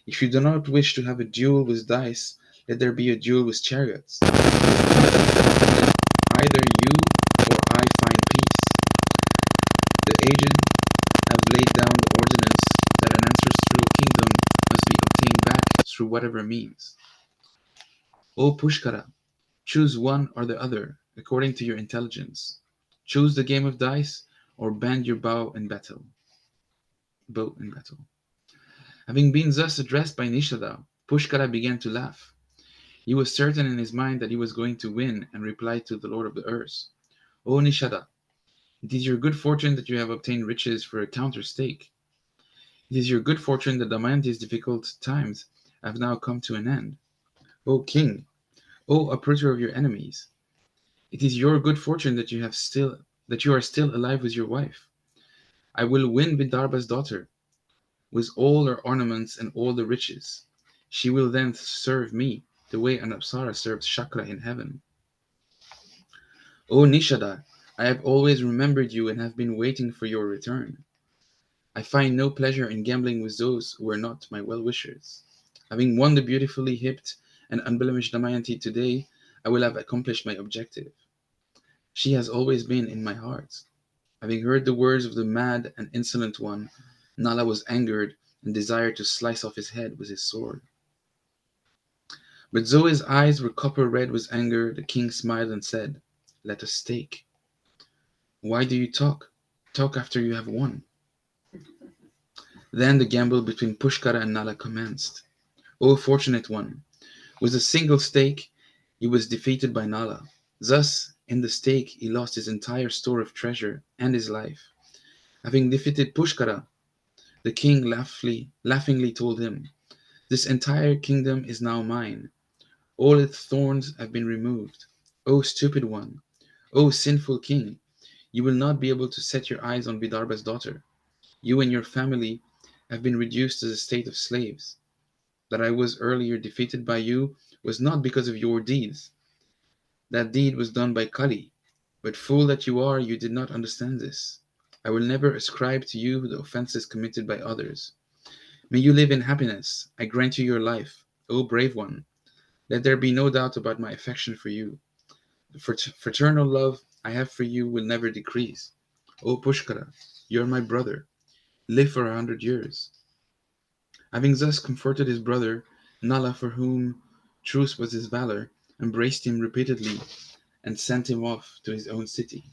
If you do not wish to have a duel with dice, let there be a duel with chariots. Let either you or I find peace. The aged have laid down the ordinance that an ancestral kingdom must be obtained back through whatever means. O Pushkara, choose one or the other, according to your intelligence. Choose the game of dice, or bend your bow in battle. Having been thus addressed by Nishada, Pushkara began to laugh. He was certain in his mind that he was going to win, and replied to the Lord of the Earth, O Nishada, it is your good fortune that you have obtained riches for a counter stake. It is your good fortune that Damayanti's difficult times have now come to an end. O king, O uprooter of your enemies, it is your good fortune that you are still alive with your wife. I will win Vidarbha's daughter, with all her ornaments and all the riches. She will then serve me, the way an Apsara serves Shakra in heaven. O Nishada, I have always remembered you and have been waiting for your return. I find no pleasure in gambling with those who are not my well-wishers. Having won the beautifully hipped and unblemished Damayanti today, I will have accomplished my objective. She has always been in my heart. Having heard the words of the mad and insolent one, Nala was angered and desired to slice off his head with his sword. But though his eyes were copper red with anger, the king smiled and said, Let us stake. Why do you talk? Talk after you have won. Then the gamble between Pushkara and Nala commenced. O fortunate one, with a single stake, he was defeated by Nala. Thus, in the stake, he lost his entire store of treasure and his life. Having defeated Pushkara, the king laughingly told him, This entire kingdom is now mine. All its thorns have been removed. O stupid one, O sinful king, you will not be able to set your eyes on Vidarbha's daughter. You and your family have been reduced to the state of slaves. That I was earlier defeated by you was not because of your deeds. That deed was done by Kali. But fool that you are, you did not understand this. I will never ascribe to you the offenses committed by others. May you live in happiness. I grant you your life. O brave one, let there be no doubt about my affection for you. The fraternal love I have for you will never decrease. O Pushkara, you are my brother. Live for 100 years. Having thus comforted his brother, Nala, for whom truth was his valor, embraced him repeatedly and sent him off to his own city.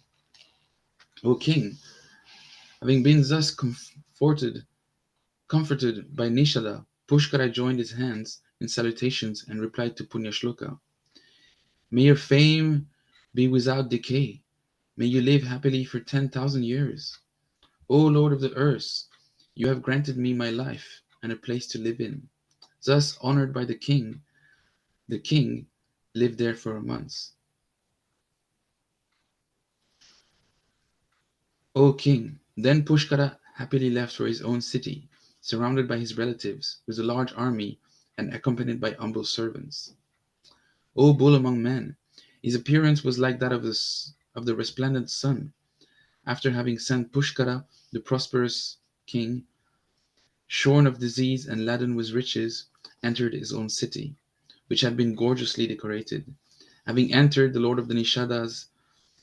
O king, having been thus comforted by Nishada, Pushkara joined his hands in salutations and replied to Punyashloka, "May your fame be without decay. May you live happily for 10,000 years. O Lord of the earth, you have granted me my life and a place to live in. Thus honored by the king lived there for a month. O king, then Pushkara happily left for his own city, surrounded by his relatives, with a large army and accompanied by humble servants. O bull among men, his appearance was like that of the resplendent sun. After having sent Pushkara, the prosperous king, shorn of disease and laden with riches, entered his own city, which had been gorgeously decorated. Having entered, the lord of the Nishadas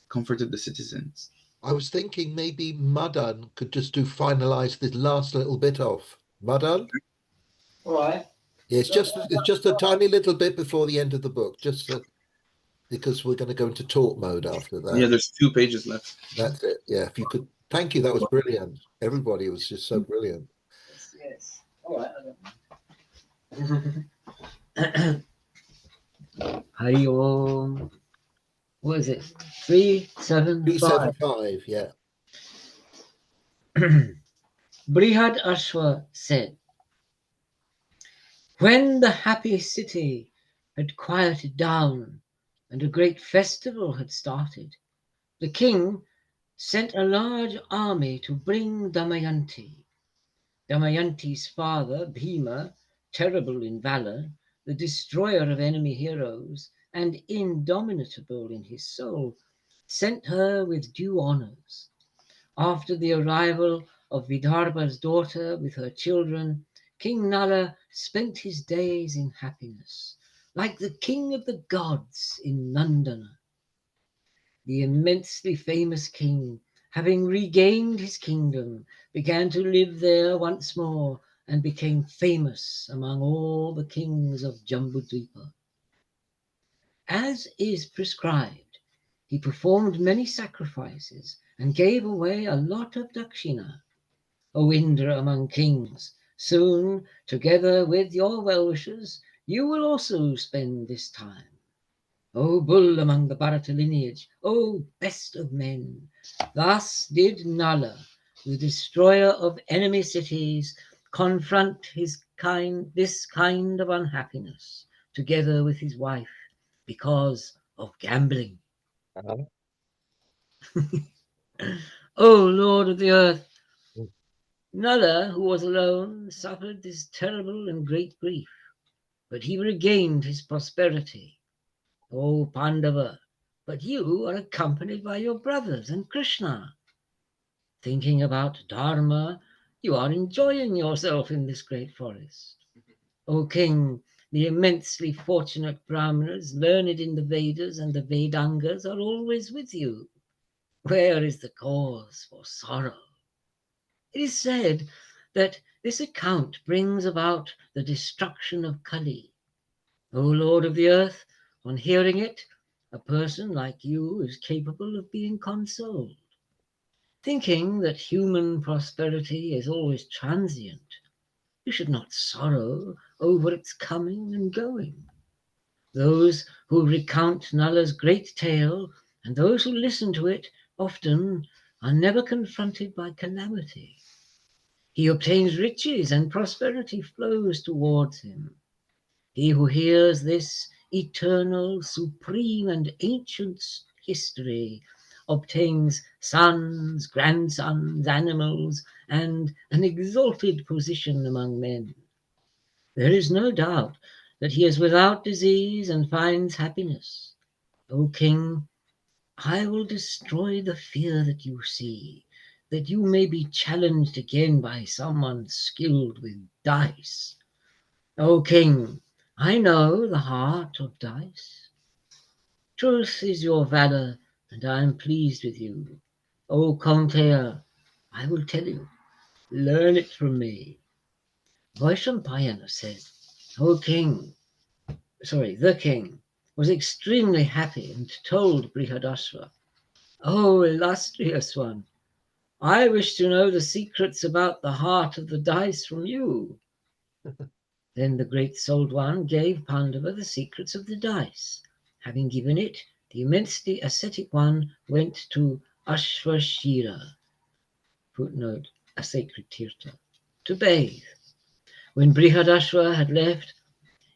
comforted the citizens. I was thinking maybe Madan could just finalize this last little bit off. Madan? All right. Yeah, it's just a tiny little bit before the end of the book, just because we're going to go into talk mode after Yeah, that. there's 2 pages left. That's it. Yeah, if you could. Thank you. That was brilliant. Everybody was just so brilliant. Yes, yes. All right. Hari Om. What is it? 375. 375, yeah. Brihad Ashwa said, when the happy city had quieted down and a great festival had started, the king sent a large army to bring Damayanti. Damayanti's father, Bhima, terrible in valor, the destroyer of enemy heroes, and indomitable in his soul, sent her with due honors. After the arrival of Vidarbha's daughter with her children, King Nala spent his days in happiness, like the king of the gods in Nandana. The immensely famous king, having regained his kingdom, began to live there once more and became famous among all the kings of Jambudvipa. As is prescribed, he performed many sacrifices and gave away a lot of dakshina. O Indra among kings, soon, together with your well-wishers, you will also spend this time. O bull among the Bharata lineage, O best of men, thus did Nala, the destroyer of enemy cities, confront this kind of unhappiness, together with his wife, because of gambling. Uh-huh. O Lord of the earth, Nala, who was alone, suffered this terrible and great grief, but he regained his prosperity. O Pandava, but you are accompanied by your brothers and Krishna. Thinking about Dharma, you are enjoying yourself in this great forest. O king, the immensely fortunate Brahmanas, learned in the Vedas and the Vedangas, are always with you. Where is the cause for sorrow? It is said that this account brings about the destruction of Kali. O Lord of the earth, on hearing it, a person like you is capable of being consoled. Thinking that human prosperity is always transient, you should not sorrow over its coming and going. Those who recount Nala's great tale and those who listen to it often are never confronted by calamity. He obtains riches and prosperity flows towards him. He who hears this eternal, supreme, and ancient history obtains sons, grandsons, animals, and an exalted position among men. There is no doubt that he is without disease and finds happiness. O king, I will destroy the fear that you see, that you may be challenged again by someone skilled with dice. O king, I know the heart of dice. Truth is your valor, and I am pleased with you. O Kaunteya, I will tell you, learn it from me. Vaishampayana said, the king, was extremely happy and told Brihadashva, "O illustrious one, I wish to know the secrets about the heart of the dice from you." Then the great-souled one gave Pandava the secrets of the dice. Having given it, the immensely ascetic one went to Ashvashira, footnote, a sacred tirtha, to bathe. When Brihadashva had left,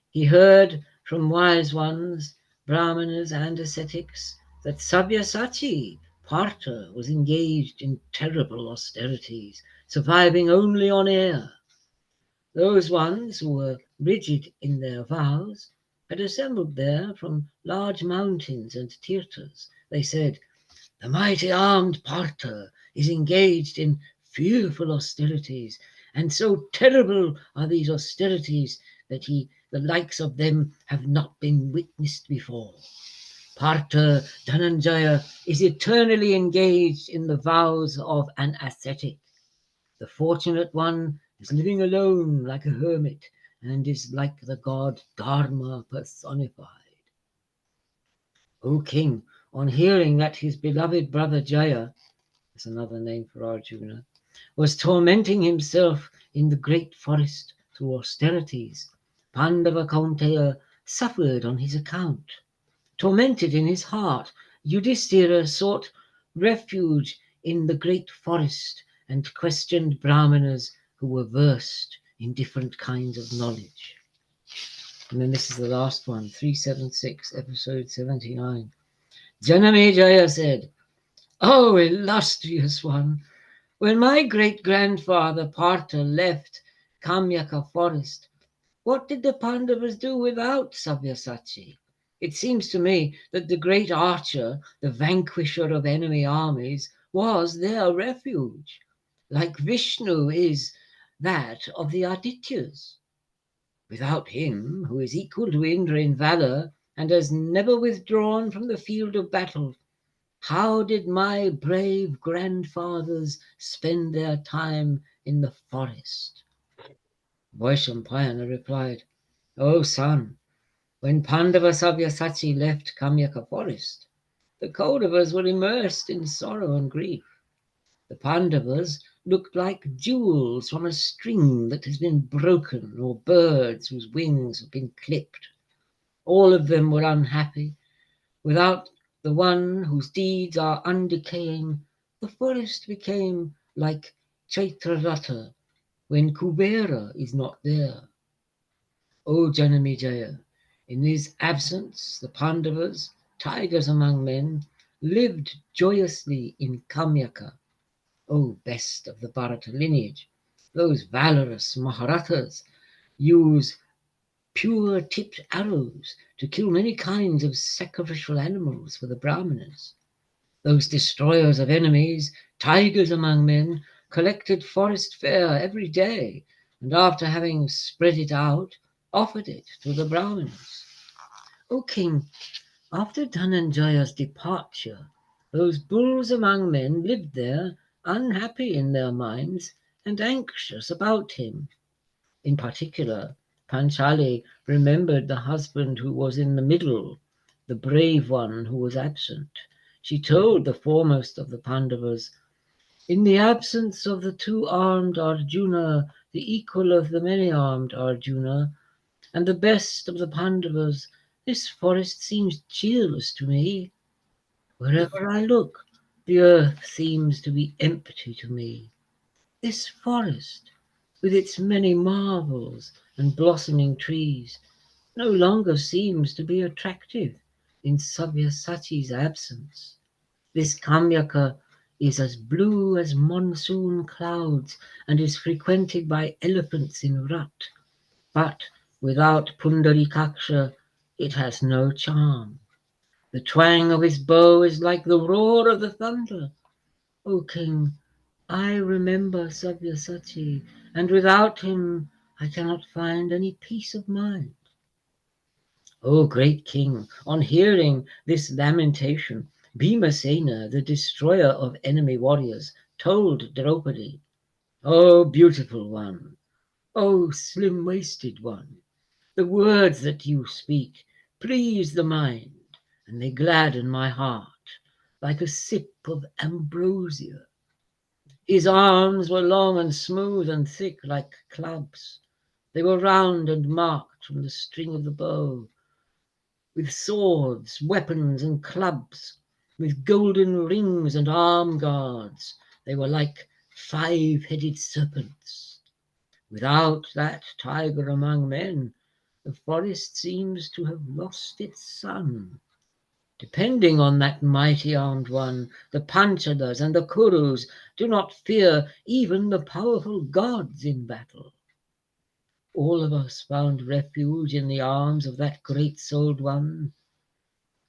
he heard from wise ones, brahmanas and ascetics, that Sabyasachi, Partha, was engaged in terrible austerities, surviving only on air. Those ones who were rigid in their vows had assembled there from large mountains and tirthas. They said, "The mighty armed Partha is engaged in fearful austerities, and so terrible are these austerities that the likes of them have not been witnessed before. Partha Dhananjaya is eternally engaged in the vows of an ascetic. The fortunate one is living alone like a hermit and is like the god Dharma personified." O king, on hearing that his beloved brother Jaya, is another name for Arjuna, was tormenting himself in the great forest through austerities, Pandava Kaunteya suffered on his account. Tormented in his heart, Yudhishthira sought refuge in the great forest and questioned brahmanas who were versed in different kinds of knowledge. And then this is the last one, 376, episode 79. Janamejaya said, "O illustrious one, when my great-grandfather Partha left Kamyaka forest, what did the Pandavas do without Sabyasachi? It seems to me that the great archer, the vanquisher of enemy armies, was their refuge, like Vishnu is that of the Adityas. Without him, who is equal to Indra in valour and has never withdrawn from the field of battle, how did my brave grandfathers spend their time in the forest?" Vaishampayana replied, "O son, when Pandava Sabyasachi left Kamyaka forest, the Kauravas were immersed in sorrow and grief. The Pandavas looked like jewels from a string that has been broken, or birds whose wings have been clipped. All of them were unhappy. Without the one whose deeds are undecaying, the forest became like Chaitrarata when Kubera is not there. O Janamejaya, in his absence, the Pandavas, tigers among men, lived joyously in Kamyaka. O best of the Bharata lineage, those valorous Maharathas use pure-tipped arrows to kill many kinds of sacrificial animals for the Brahmanas. Those destroyers of enemies, tigers among men, collected forest fare every day, and after having spread it out, offered it to the Brahmanas. O king, after Dhananjaya's departure, those bulls among men lived there, unhappy in their minds and anxious about him. In particular, Panchali remembered the husband who was in the middle, the brave one who was absent. She told the foremost of the Pandavas, "In the absence of the two-armed Arjuna, the equal of the many-armed Arjuna, and the best of the Pandavas, this forest seems cheerless to me. Wherever I look, the earth seems to be empty to me. This forest, with its many marvels and blossoming trees, no longer seems to be attractive in Sabyasachi's absence. This Kamyaka is as blue as monsoon clouds and is frequented by elephants in rut. But without Pundarikaksha, it has no charm. The twang of his bow is like the roar of the thunder. O king, I remember Sabyasachi, and without him I cannot find any peace of mind." O great king, on hearing this lamentation, Bhimasena, the destroyer of enemy warriors, told Draupadi, "O beautiful one, O slim-waisted one, the words that you speak please the mind, and they gladden my heart like a sip of ambrosia. His arms were long and smooth and thick like clubs. They were round and marked from the string of the bow, with swords, weapons, and clubs, with golden rings and arm guards. They were like 5-headed serpents. Without that tiger among men, the forest seems to have lost its sun. Depending on that mighty armed one, the Panchalas and the Kurus do not fear even the powerful gods in battle. All of us found refuge in the arms of that great-souled one.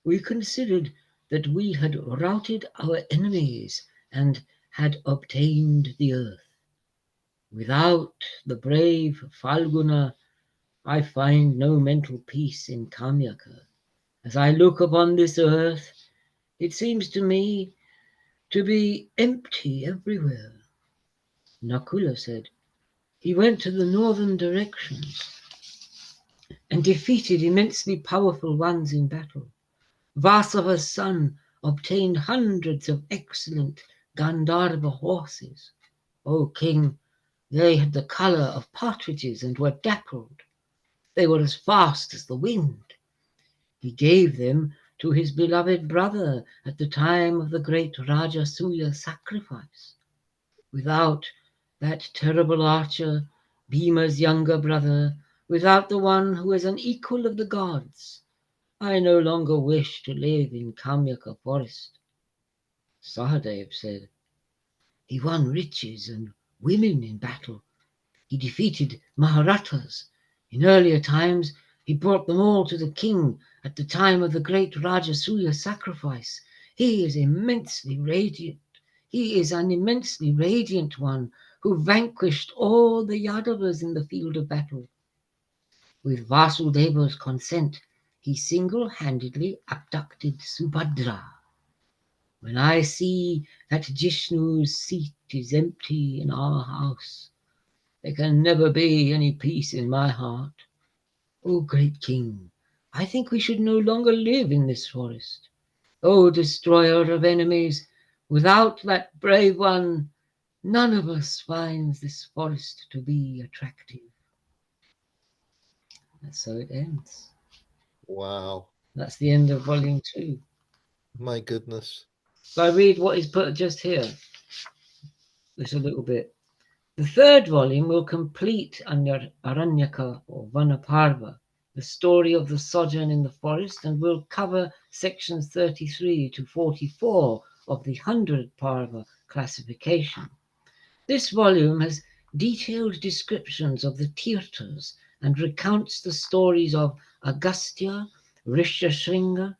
We considered that we had routed our enemies and had obtained the earth. Without the brave Falguna, I find no mental peace in Kamyaka. As I look upon this earth, it seems to me to be empty everywhere. Nakula said, he went to the northern directions and defeated immensely powerful ones in battle. Vasava's son obtained hundreds of excellent Gandharva horses. O king, they had the colour of partridges and were dappled. They were as fast as the wind. He gave them to his beloved brother at the time of the great Rajasuya sacrifice. Without that terrible archer, Bhima's younger brother, without the one who is an equal of the gods, I no longer wish to live in Kamyaka forest. Sahadev said, he won riches and women in battle. He defeated Maharathas. In earlier times, he brought them all to the king at the time of the great Rajasuya sacrifice. He is immensely radiant. He is an immensely radiant one who vanquished all the Yadavas in the field of battle. With Vasudeva's consent, he single-handedly abducted Subhadra. When I see that Jishnu's seat is empty in our house, there can never be any peace in my heart. O great king, I think we should no longer live in this forest. O destroyer of enemies, without that brave one, none of us finds this forest to be attractive. And so it ends. Wow. That's the end of volume 2. My goodness. So I read what is put just here, just a little bit. The third volume will complete Aranyaka or Vanaparva, the story of the sojourn in the forest, and will cover sections 33 to 44 of the 100 Parva classification. This volume has detailed descriptions of the Tirthas and recounts the stories of Agastya, Rishashringa,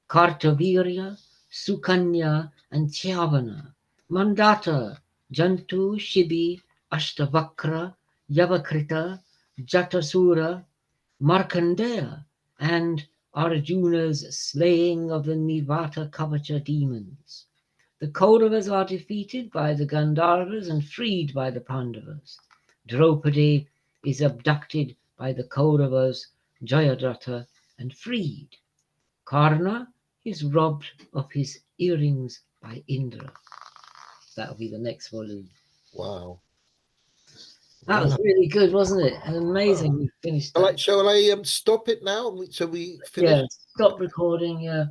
Kartavirya, Sukanya, and Chavana, Mandata, Jantu, Shibi, Ashtavakra, Yavakrita, Jatasura, Markandeya, and Arjuna's slaying of the Nivata Kavacha demons. The Kauravas are defeated by the Gandharvas and freed by the Pandavas. Draupadi is abducted by the Kauravas, Jayadratha, and freed. Karna is robbed of his earrings by Indra. That'll be the next volume. Wow. That was really good, wasn't it? And amazing we finished that. Shall I stop it now? So we finish? Yeah, stop recording, yeah.